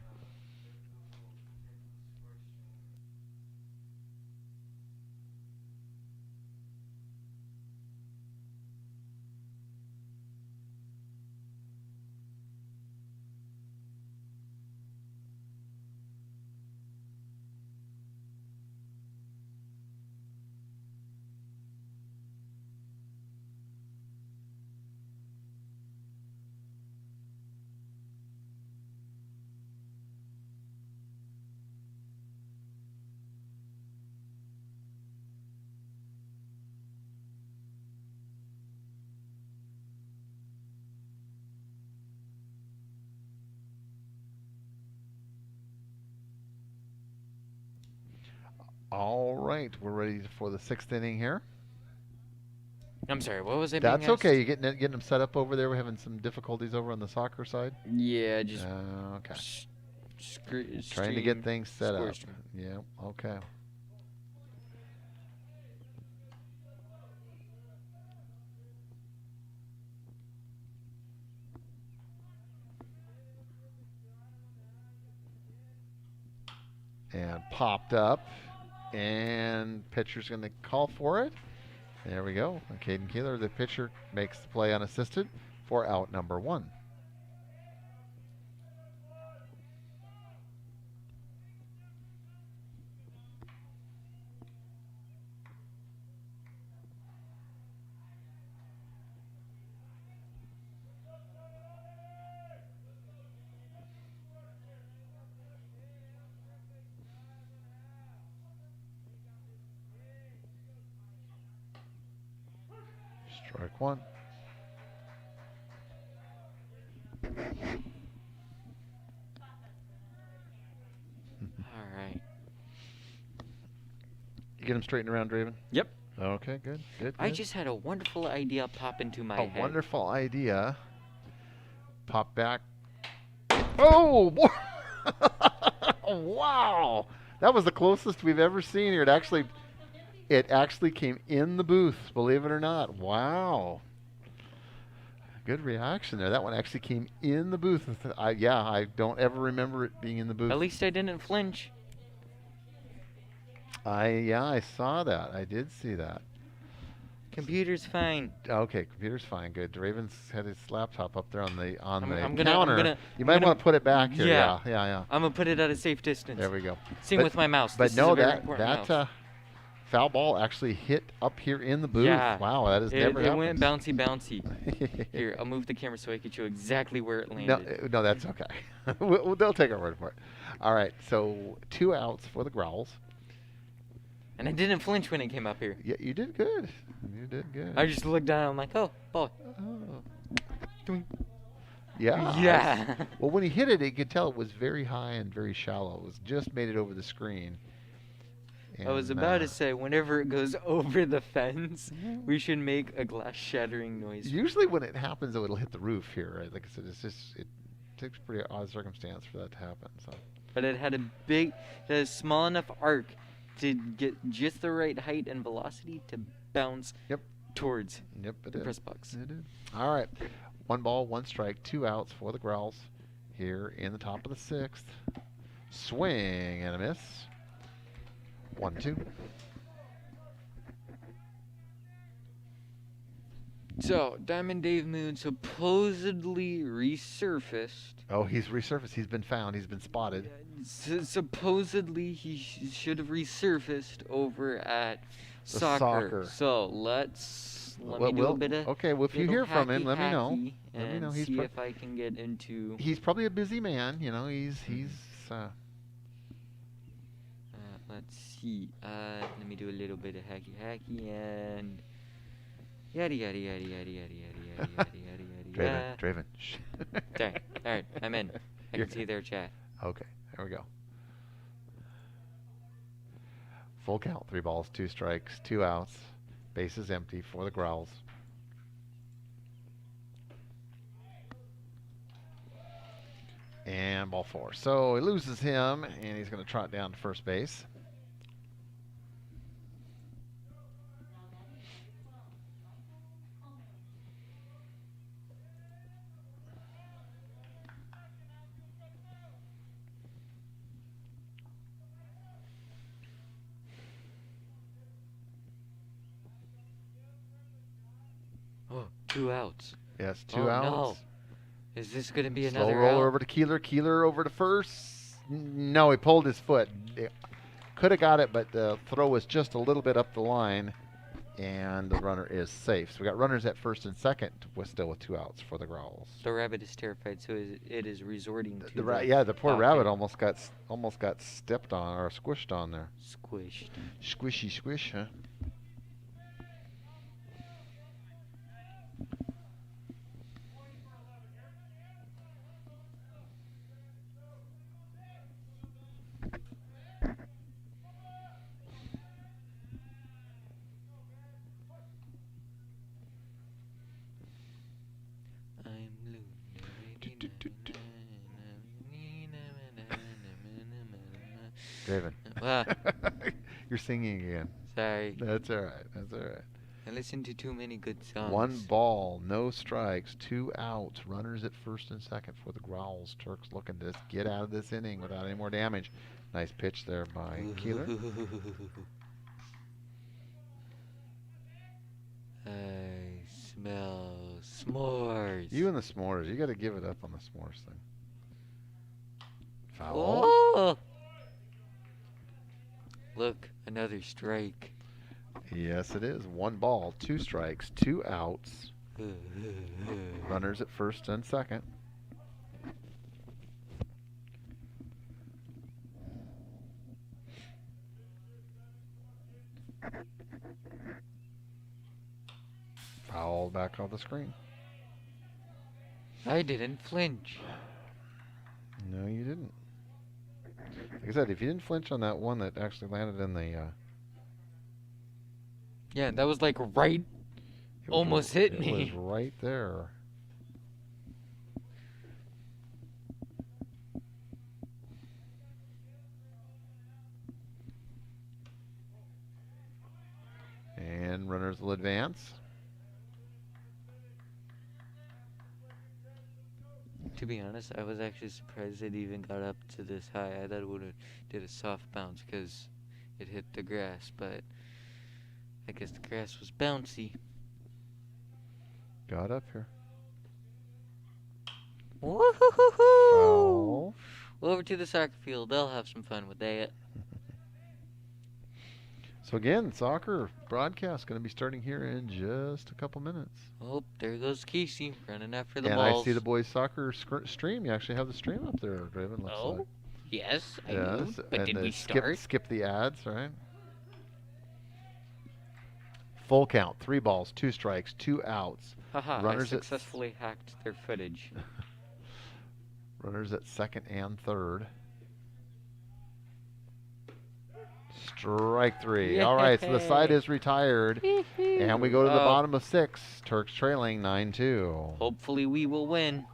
All right, we're ready for the 6th inning here. I'm sorry, what was I being That's asked? okay. You getting them set up over there? We're having some difficulties over on the soccer side. Yeah, just Okay. Trying to stream, get things set score up. stream. Yeah. Okay. And popped up, and pitcher's going to call for it. There we go. Caden Keeler, the pitcher, makes the play unassisted for out number 1. Strike 1. All right. You get him straightened around, Draven? Yep. Okay, good. Good. I just had a wonderful idea pop into my a head. wonderful idea. Pop back. Oh, boy. Wow. That was the closest we've ever seen here. It actually came in the booth, believe it or not. Wow. Good reaction there. That one actually came in the booth. I don't ever remember it being in the booth. At least I didn't flinch. I saw that. I did see that. Computer's fine. Okay, computer's fine. Good. Raven's had his laptop up there on the I'm counter. gonna- You might want to put it back here. Yeah. Yeah. I'm gonna put it at a safe distance. There we go. Same with my mouse. But This no, is a very that important mouse. foul ball actually hit up here in the booth. Yeah. Wow, that has never It happened. went bouncy. Here, I'll move the camera so I can show exactly where it landed. No, that's okay. They'll take our word for it. All right, so 2 outs for the Growls. And I didn't flinch when it came up here. Yeah, you did good. You did good. I just looked down. I'm like, oh, ball. Oh. Yeah. Yeah. Well, when he hit it, you could tell it was very high and very shallow. It was just made it over the screen. I was And, about to say, whenever it goes over the fence, Mhm. we should make a glass shattering noise. Usually when it happens, though, it'll hit the roof here. Right? Like I said, it takes a pretty odd circumstance for that to happen. So. But it had a small enough arc to get just the right height and velocity to bounce towards Yep, it the did. press box. It did. All right. 1 ball, 1 strike, 2 outs for the Growls here in the top of the 6th. Swing and a miss. 1-2. So, Diamond Dave Moon supposedly resurfaced. Oh, he's resurfaced. He's been found. He's been spotted. Supposedly he should have resurfaced over at The soccer. soccer. So let me do a bit of okay. Well, if you hear from him, let me know. Let me know. He's see if I can get into. He's probably a busy man. You know, he's. Let's see. Let me do a little bit of hacky and yada yada yada yada yada yada yada yada yada. Draven. Shh. There. All right, I'm in. I can see their chat. Okay, there we go. Full count. 3 balls, 2 strikes, 2 outs. Bases empty for the Growls. And ball 4. So he loses him, and he's going to trot down to first base. Oh, 2 outs. Yes, 2 Oh, outs. no. Is this going to be Slow another roller out? over to Keeler. Keeler over to first. No, he pulled his foot. Could have got it, but the throw was just a little bit up the line, and the runner is safe. So we got runners at first and second, still with 2 outs for the Growls. The rabbit is terrified, so it is resorting to The poor okay. rabbit almost got stepped on or squished on there. Squished. Squishy squish, huh? Raven. Ah, You're singing again. sorry. That's all right. That's all right. I listen to too many good songs. 1 ball, no strikes, 2 outs. Runners at first and second for the Growls. Turks looking to get out of this inning without any more damage. Nice pitch there by Keeler. I smell s'mores. You and the s'mores. You got to give it up on the s'mores thing. Foul. Oh! Look, another strike. Yes, it is. 1 ball, 2 strikes, 2 outs. Runners at first and second. Foul back off the screen. I didn't flinch. No, you didn't. Like I said, if you didn't flinch on that one that actually landed in the... Yeah, that was like right. it was Almost hit me. It was right there. And runners will advance. To be honest, I was actually surprised it even got up to this high. I thought it would have did a soft bounce because it hit the grass, but I guess the grass was bouncy. Got up here. Woo-hoo-hoo-hoo! Foul. Over to the soccer field. They'll have some fun with that. So again, soccer broadcast going to be starting here in just a couple minutes. Oh, there goes Casey running after the And balls. I see the boys soccer stream. You actually have the stream up there, Raven. Looks Oh, like. yes, I Yes, do. But and did then we start? Skip the ads, right? Full count, 3 balls, 2 strikes, 2 outs. Haha, I runners at- successfully hacked their footage. Runners at second and third. Strike 3. All right, so the side is retired. And we go to the bottom of 6. Turks trailing 9-2. Hopefully we will win.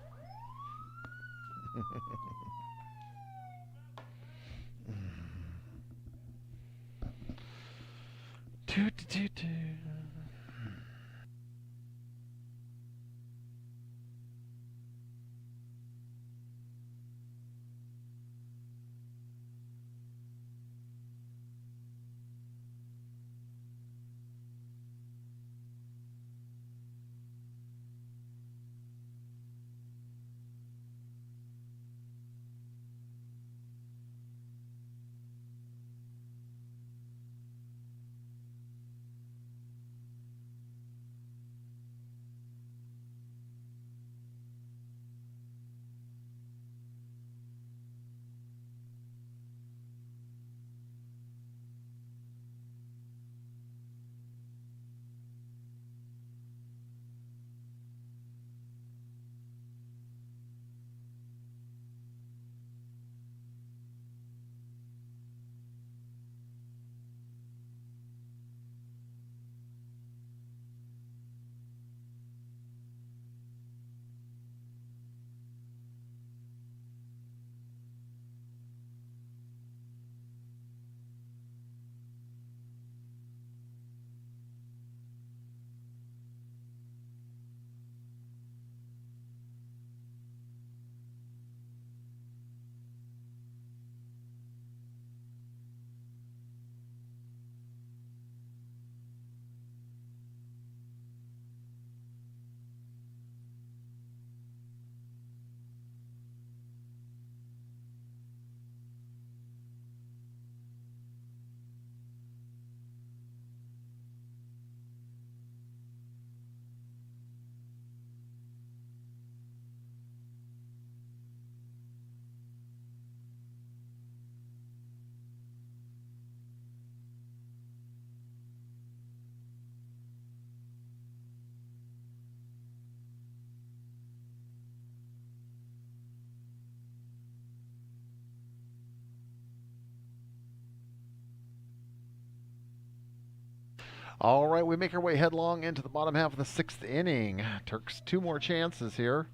All right, we make our way headlong into the bottom half of the 6th inning. Turks 2 more chances here.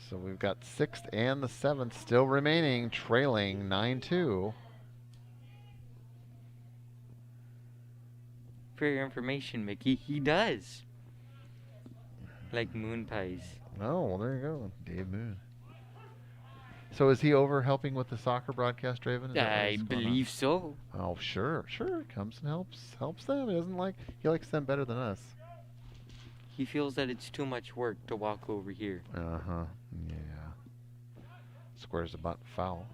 So we've got 6th and the 7th still remaining, trailing 9-2. for your information, Mickey. He does. Like moon pies. Oh, well, there you go. Dave Moon. So is he over helping with the soccer broadcast, Draven? Is that what I is going on? believe so. Oh, sure. Comes and helps them. He likes them better than us. He feels that it's too much work to walk over here. Uh-huh. Yeah. Squares about foul.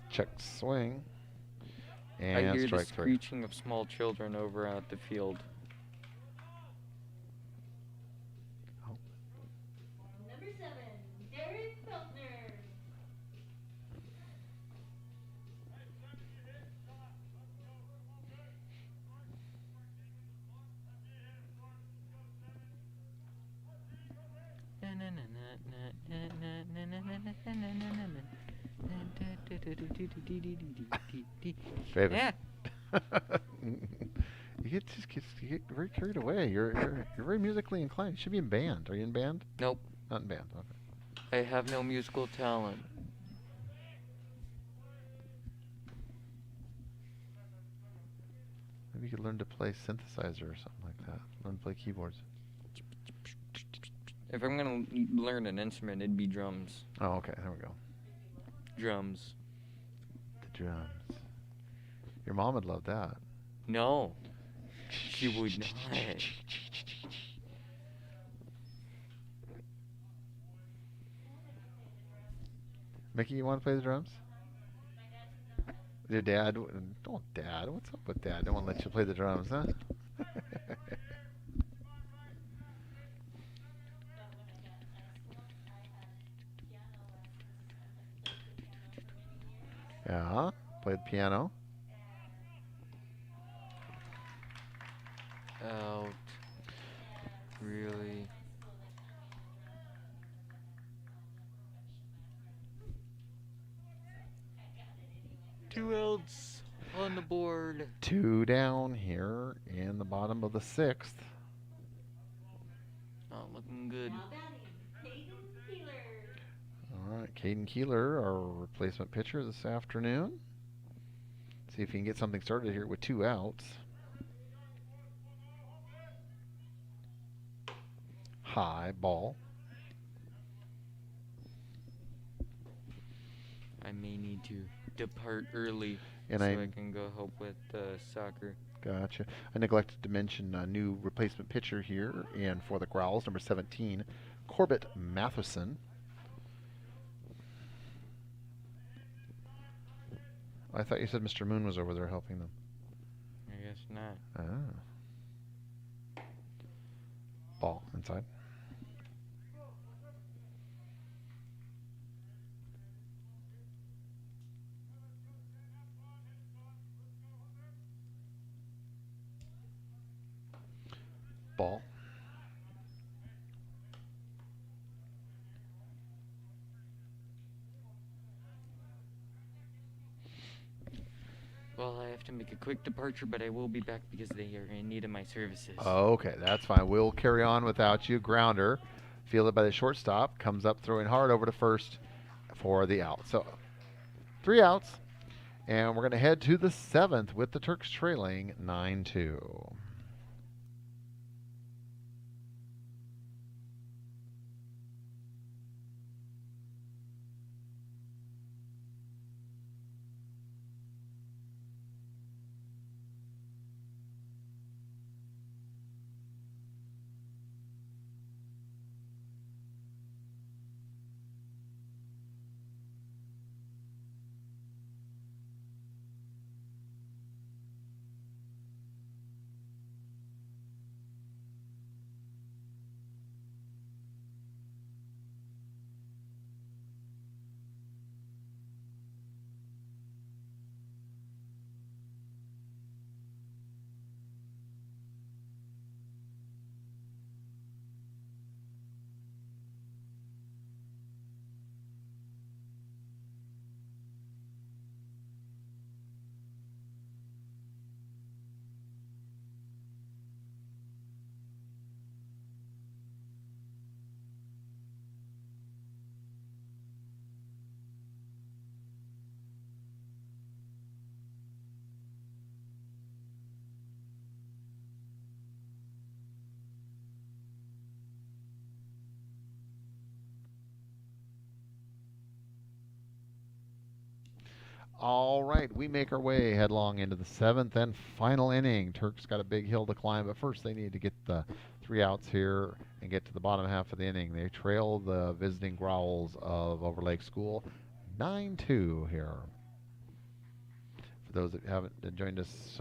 Check swing. And I hear the strike three. screeching of small children over at the field. Number 7, Derek Feltner. Draven. Yeah. You get very carried away. You're very musically inclined. You should be in band. Are you in band? Nope. Not in band. Okay. I have no musical talent. Maybe you could learn to play synthesizer or something like that. Learn to play keyboards. If I'm gonna learn an instrument, it'd be drums. Oh, okay. There we go. Drums. The drums. Your mom would love that. No. She would not. Mickey, you want to play the drums? Your dad? Oh, Dad. What's up with Dad? Don't want to let you play the drums, huh? Yeah. Played piano. Out. Really? Two outs on the board. 2 down here in the bottom of the 6th. Not looking good. Now batting, Caden Keeler. All right, Caden Keeler, our replacement pitcher this afternoon. See if he can get something started here with 2 outs. High ball. I may need to depart early And so I I can go help with soccer. Gotcha. I neglected to mention a new replacement pitcher here, and for the Growls, number 17, Corbett Matheson. I thought you said Mr. Moon was over there helping them. I guess not. Ah. Ball inside. Ball. Well, I have to make a quick departure, but I will be back because they are in need of my services. Okay, that's fine. We'll carry on without you. Grounder, fielded by the shortstop, comes up throwing hard over to first for the out. So 3 outs, and we're going to head to the 7th with the Turks trailing 9-2. All right, we make our way headlong into the 7th and final inning. Turks got a big hill to climb, but first they need to get the 3 outs here and get to the bottom half of the inning. They trail the visiting Growls of Overlake School 9-2 here. For those that haven't joined us,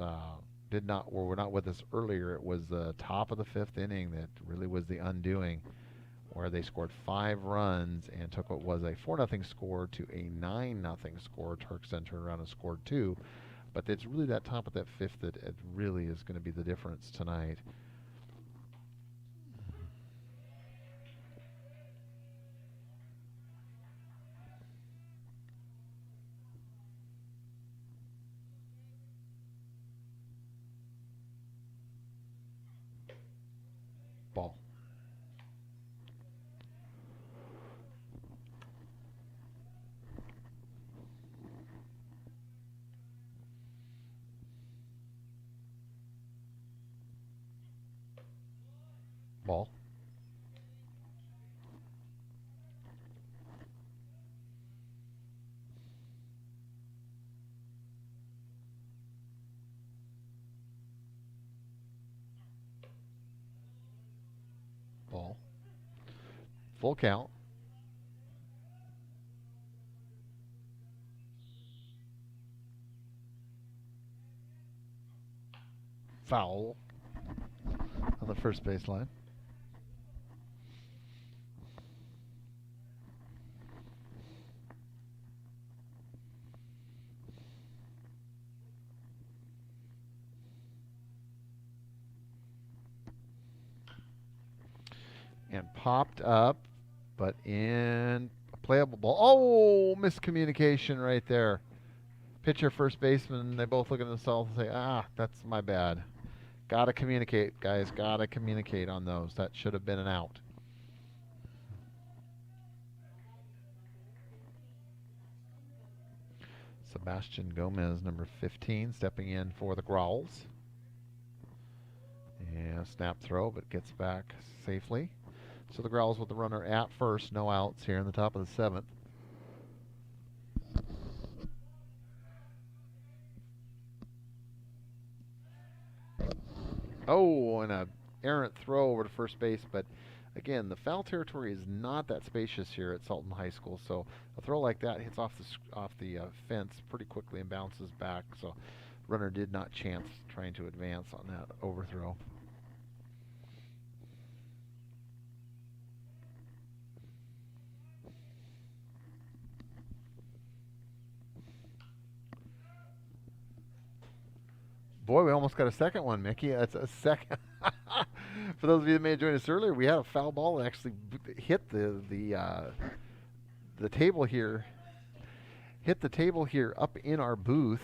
were not with us earlier, it was the top of the 5th inning that really was the undoing, where they scored 5 runs and took what was a 4-0 score to a 9-0 score. Turks then turned around and scored 2. But it's really that top of that 5th that it really is going to be the difference tonight. Ball. Ball. Ball. Full count. Foul on the first baseline. And popped up, but in a playable ball. Oh, miscommunication right there. Pitcher, first baseman, they both look at themselves and say, that's my bad. Got to communicate, guys. Got to communicate on those. That should have been an out. Sebastian Gomez, number 15, stepping in for the Growls. And snap throw, but gets back safely. So the Growls with the runner at first, no outs here in the top of the 7th. Oh, and a errant throw over to first base, but again, the foul territory is not that spacious here at Sultan High School, so a throw like that hits off the fence pretty quickly and bounces back, so runner did not chance trying to advance on that overthrow. Boy, we almost got a second one, Mickey. That's a second. For those of you that may have joined us earlier, we had a foul ball that actually hit the table here. Hit the table here up in our booth,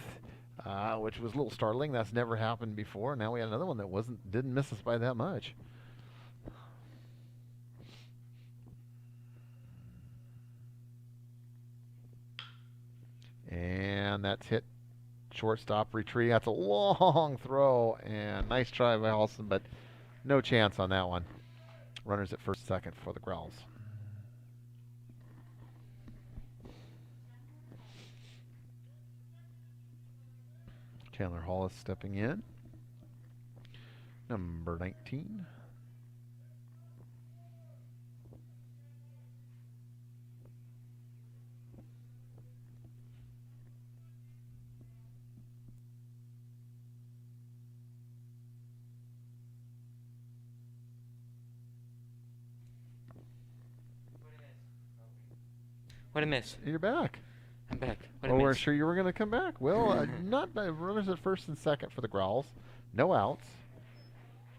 which was a little startling. That's never happened before. Now we had another one that didn't miss us by that much. And that's hit. Shortstop retreat. That's a long throw, and nice try by Olsen, but no chance on that one. Runners at first, second for the Growls. Chandler Hollis stepping in. Number 19. What a miss. You're back. I'm back. What a Well, we're miss. sure you were going to come back. Well, not runners at first and second for the Growls. No outs.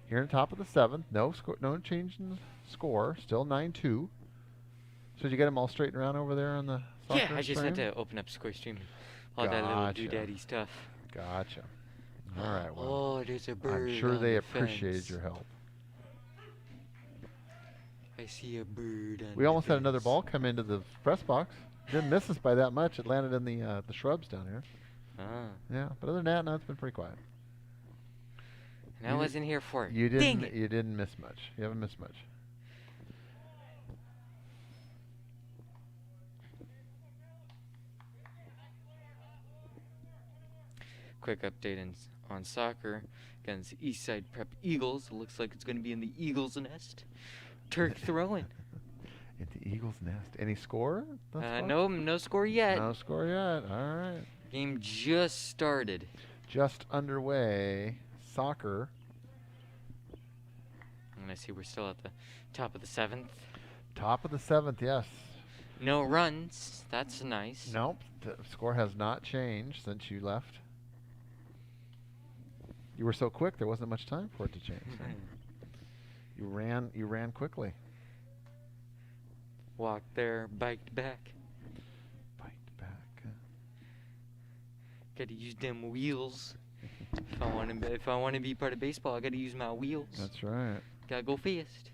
Here in the top of the 7th. No change in the score. Still 9-2. So did you get them all straightened around over there on the soccer Yeah, I just frame? had to open up Square Stream. All that little Gotcha. doodaddy stuff. Gotcha. All right. Well, Oh, there's a bird. I'm sure on they the appreciated fence. your help. I see a bird on We the almost had another fence. ball come into the press box. Didn't miss us by that much. It landed in the shrubs down here. Ah. Yeah, but other than that, no, it's been pretty quiet. And I wasn't here for it. You Dang didn't. it. You didn't miss much. You haven't missed much. quick update on soccer against Eastside Prep Eagles. It looks like it's going to be in the Eagles' nest. Turk throwing. In the Eagles' nest. Any score thus far? No score yet. No score yet. All right. Game just started. Just underway. Soccer. And I see we're still at the top of the 7th. Top of the 7th, yes. No runs. That's nice. Nope. The score has not changed since you left. You were so quick, there wasn't much time for it to change. You ran quickly. Walked there, biked back. Biked back. Gotta use them wheels. If I want to be part of baseball, I gotta use my wheels. That's right. Gotta go fast.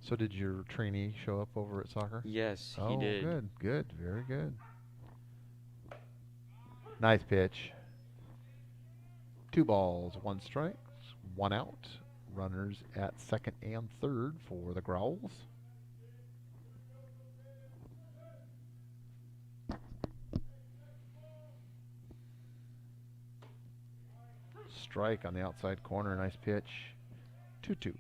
So did your trainee show up over at soccer? Yes, Oh, he did. good, very good. Nice pitch. 2 balls, 1 strike, 1 out. Runners at second and third for the Growls. Strike on the outside corner, nice pitch. 2-2.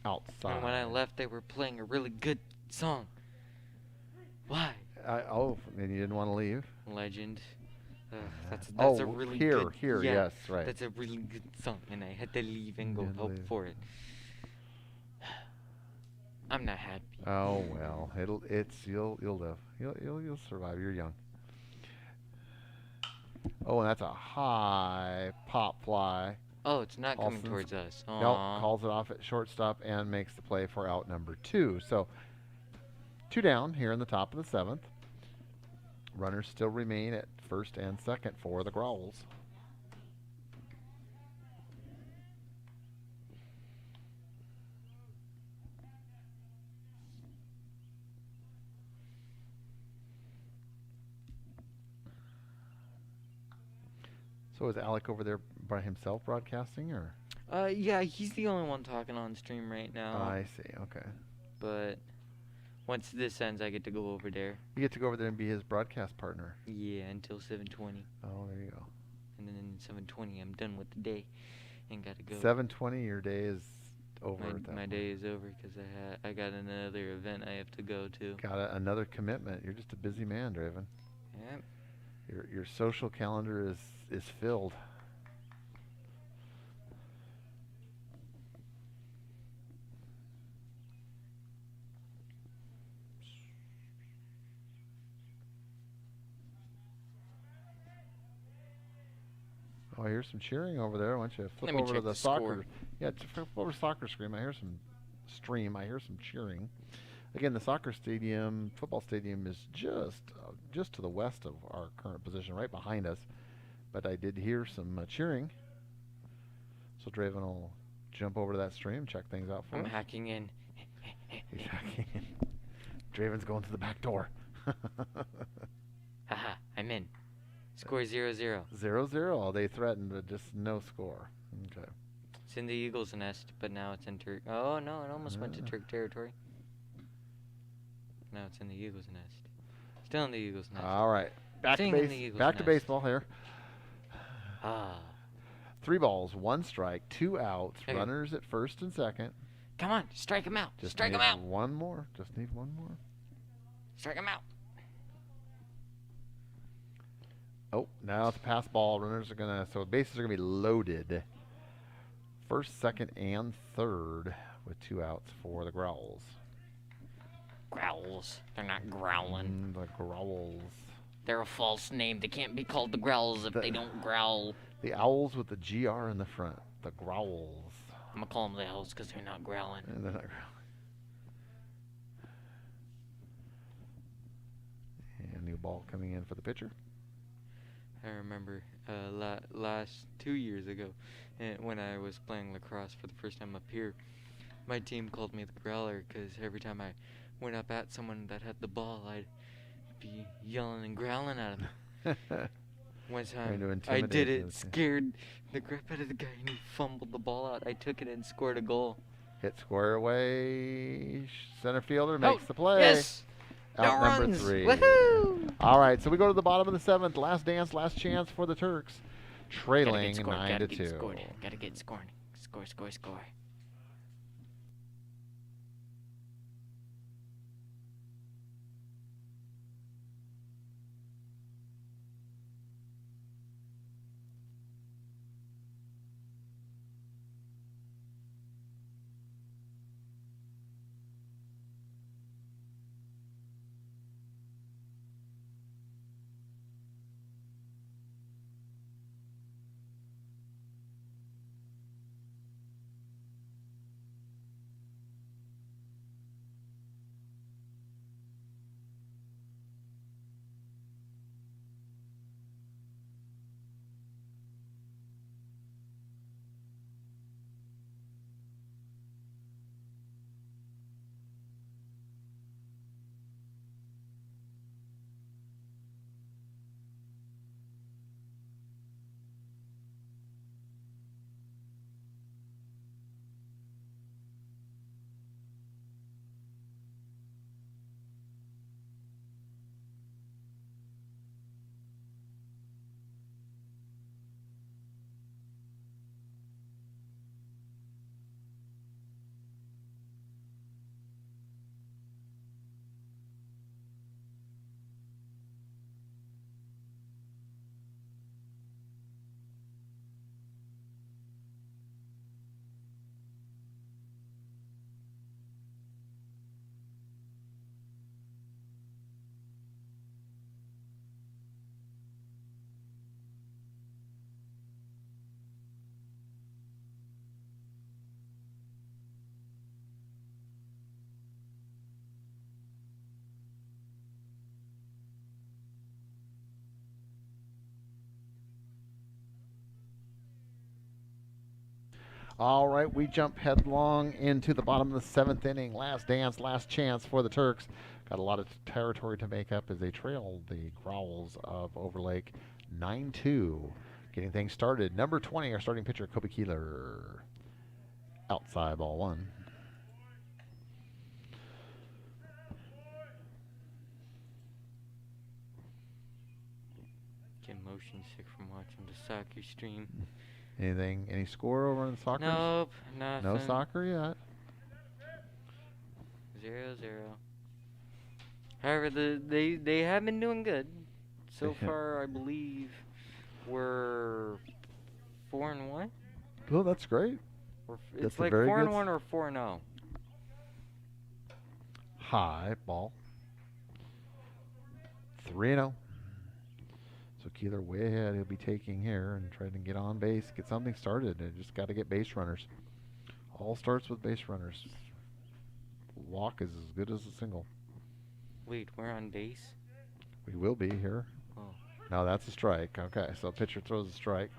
Outside. And when I left, they were playing a really good song. Why? Oh, and you didn't want to leave? Legend. That's a really good. Here, yeah, yes, right. That's a really good song, and I had to leave and go Did help leave. for it. I'm not happy. Oh well, you'll live. You'll survive. You're young. Oh, and that's a high pop fly. Oh, it's not coming Alston's- towards us. Nope, Aw. calls it off at shortstop and makes the play for out number 2. So 2 down here in the top of the 7th. Runners still remain at first and second for the Growls. So is Alec over there by himself broadcasting, or? Yeah, he's the only one talking on stream right now. I see. Okay. But once this ends, I get to go over there. You get to go over there and be his broadcast partner. Yeah, until 7:20, Oh, there you go. and then in 7:20, I'm done with the day, and gotta go. 7:20, your day is over. at that My point. day is over because I got another event I have to go to. Got another commitment. You're just a busy man, Draven. Yep. Your social calendar is filled. Oh, I hear some cheering over there. Why don't you flip Let me over to check the the soccer? score. Yeah, flip over to soccer screen. I hear some cheering. Again, the soccer stadium, football stadium, is just to the west of our current position, right behind us. But I did hear some cheering. So Draven will jump over to that stream, check things out for I'm us. hacking in. He's hacking in. Draven's going to the back door. Haha, I'm in. Score 0-0. 0-0. They threatened, but just no score. Okay. It's in the Eagles' nest, but now it's in Turk. Oh no, it almost went to Turk territory. Now it's in the Eagles' nest. Still in the Eagles' nest. All right. Back Staying in the Eagles' back to nest. baseball here. Ah, 3 balls, 1 strike, 2 outs. Hey. Runners at first and second. come on, strike him out. Just Strike need him out. one more. Just need one more. Strike him out. Oh, now it's a pass ball. Runners are so bases are gonna be loaded. First, second, and third with 2 outs for the Growls. Growls. They're not growling. The Growls. They're a false name. They can't be called the Growls if they don't growl. The Owls with the GR in the front. The Growls. I'm gonna call them the Owls because they're not growling. And they're not growling. And new ball coming in for the pitcher. I remember last 2 years ago, when I was playing lacrosse for the first time up here, my team called me the Growler because every time I went up at someone that had the ball, I'd be yelling and growling at him. One time I did it, scared the crap out of the guy, and he fumbled the ball out. I took it and scored a goal. Hit square away. Center fielder makes the play. Yes! Out No number runs. 3. Woohoo! All right, so we go to the bottom of the 7th. Last dance, last chance for the Turks. Trailing 9-2. Gotta get scoring. Score, score, score. All right, we jump headlong into the bottom of the 7th inning. Last dance, last chance for the Turks. Got a lot of territory to make up as they trail the Growls of Overlake 9-2. Getting things started. Number 20, our starting pitcher, Kobe Keeler. Outside ball 1. Get motion sick from watching the soccer stream. Anything? Any score over in the soccer? Nope, nothing. No soccer yet. 0-0. However, they have been doing good. So far, I believe we're 4-1. Oh, that's great. It's like 4-1 or 4-0. High ball. 3-0. So Keeler way ahead. He'll be taking here and trying to get on base, get something started. They just got to get base runners. All starts with base runners. Walk is as good as a single. Wait, we're on base? We will be here. Oh. No, that's a strike. Okay, so pitcher throws a strike.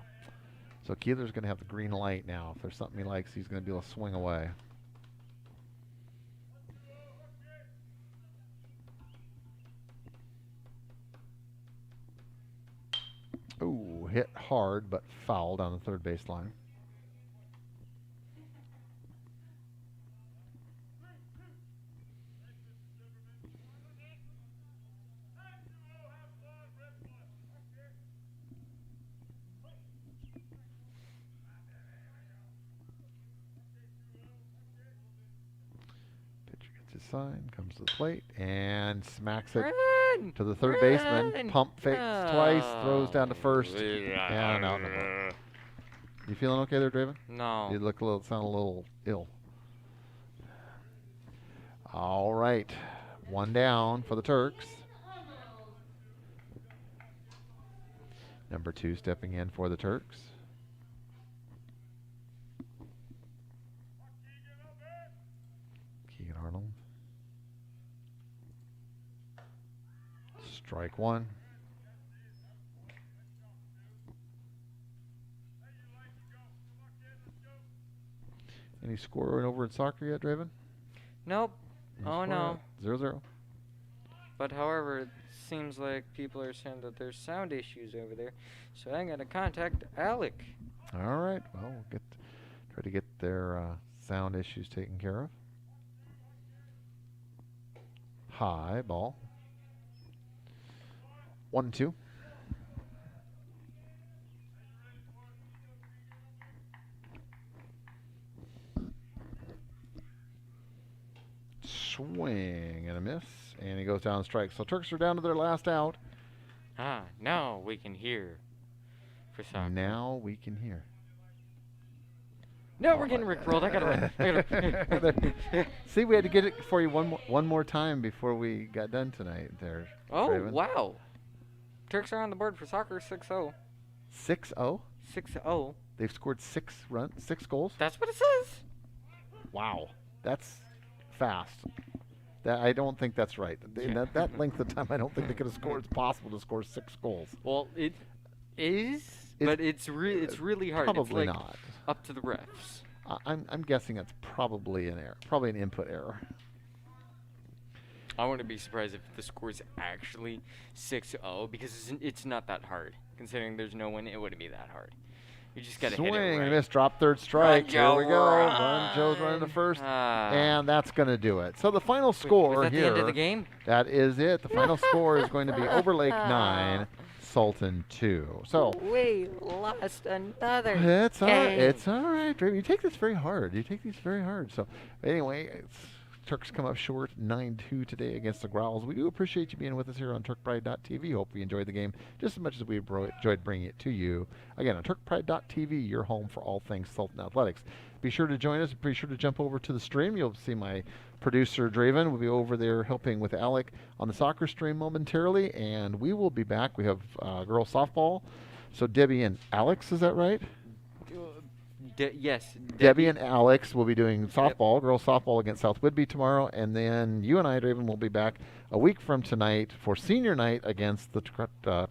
So Keeler's going to have the green light now. If there's something he likes, he's going to be able to swing away. Ooh, hit hard but fouled on the third baseline. Pitcher gets his sign, comes to the plate, and smacks it to the third baseman. Pump fakes twice, throws down to first, and out the ball. You feeling okay there, Draven? No. You sound a little ill. All right, one down for the Turks. Number 2 stepping in for the Turks. Keegan Arnold. Strike 1. Any score over in soccer yet, Draven? Nope. Oh no. 0-0. But however, it seems like people are saying that there's sound issues over there, so I'm gonna contact Alec. All right. Well, we'll try to get their sound issues taken care of. High ball. 1-2. Swing and a miss, and he goes down strike. So Turks are down to their last out. Now we can hear for soccer. Now we can hear. No, we're getting rickrolled. I gotta run. See, we had to get it for you one more time before we got done tonight. There. Oh Draven. wow! Turks are on the board for soccer 6-0. 6-0. 6-0. They've scored 6 goals. That's what it says. Wow, that's fast. I don't think that's right. That length of time, I don't think they could have scored. It's possible to score 6 goals. Well, it is, but it's really hard. Probably it's like not. Up to the refs. I'm guessing that's probably an error, probably an input error. I wouldn't be surprised if the score is actually 6-0 because it's not that hard. Considering there's no one, it wouldn't be that hard. You just gotta hit it Swing right. and miss, drop third strike. Here we go. Joe's running to first, Ah. and that's going to do it. So the final score Was that here. the end of the game? That is it. The final score is going to be Overlake 9, Sultan 2. So we lost another. it's all right. game. It's all right, Draven. You take this very hard. So anyway, Turks come up short 9-2 today against the Growls. We do appreciate you being with us here on TurkPride.tv. Hope you enjoyed the game just as much as we enjoyed bringing it to you. Again, on TurkPride.tv, your home for all things Sultan Athletics. Be sure to join us. Be sure to jump over to the stream. You'll see my producer, Draven, will be over there helping with Alec on the soccer stream momentarily, and we will be back. We have girls softball. So Debbie and Alex, is that right? Yes. Debbie and Alex will be doing softball, girls softball against South Whitby tomorrow, and then you and I, Draven, will be back a week from tonight for senior night against the Tigers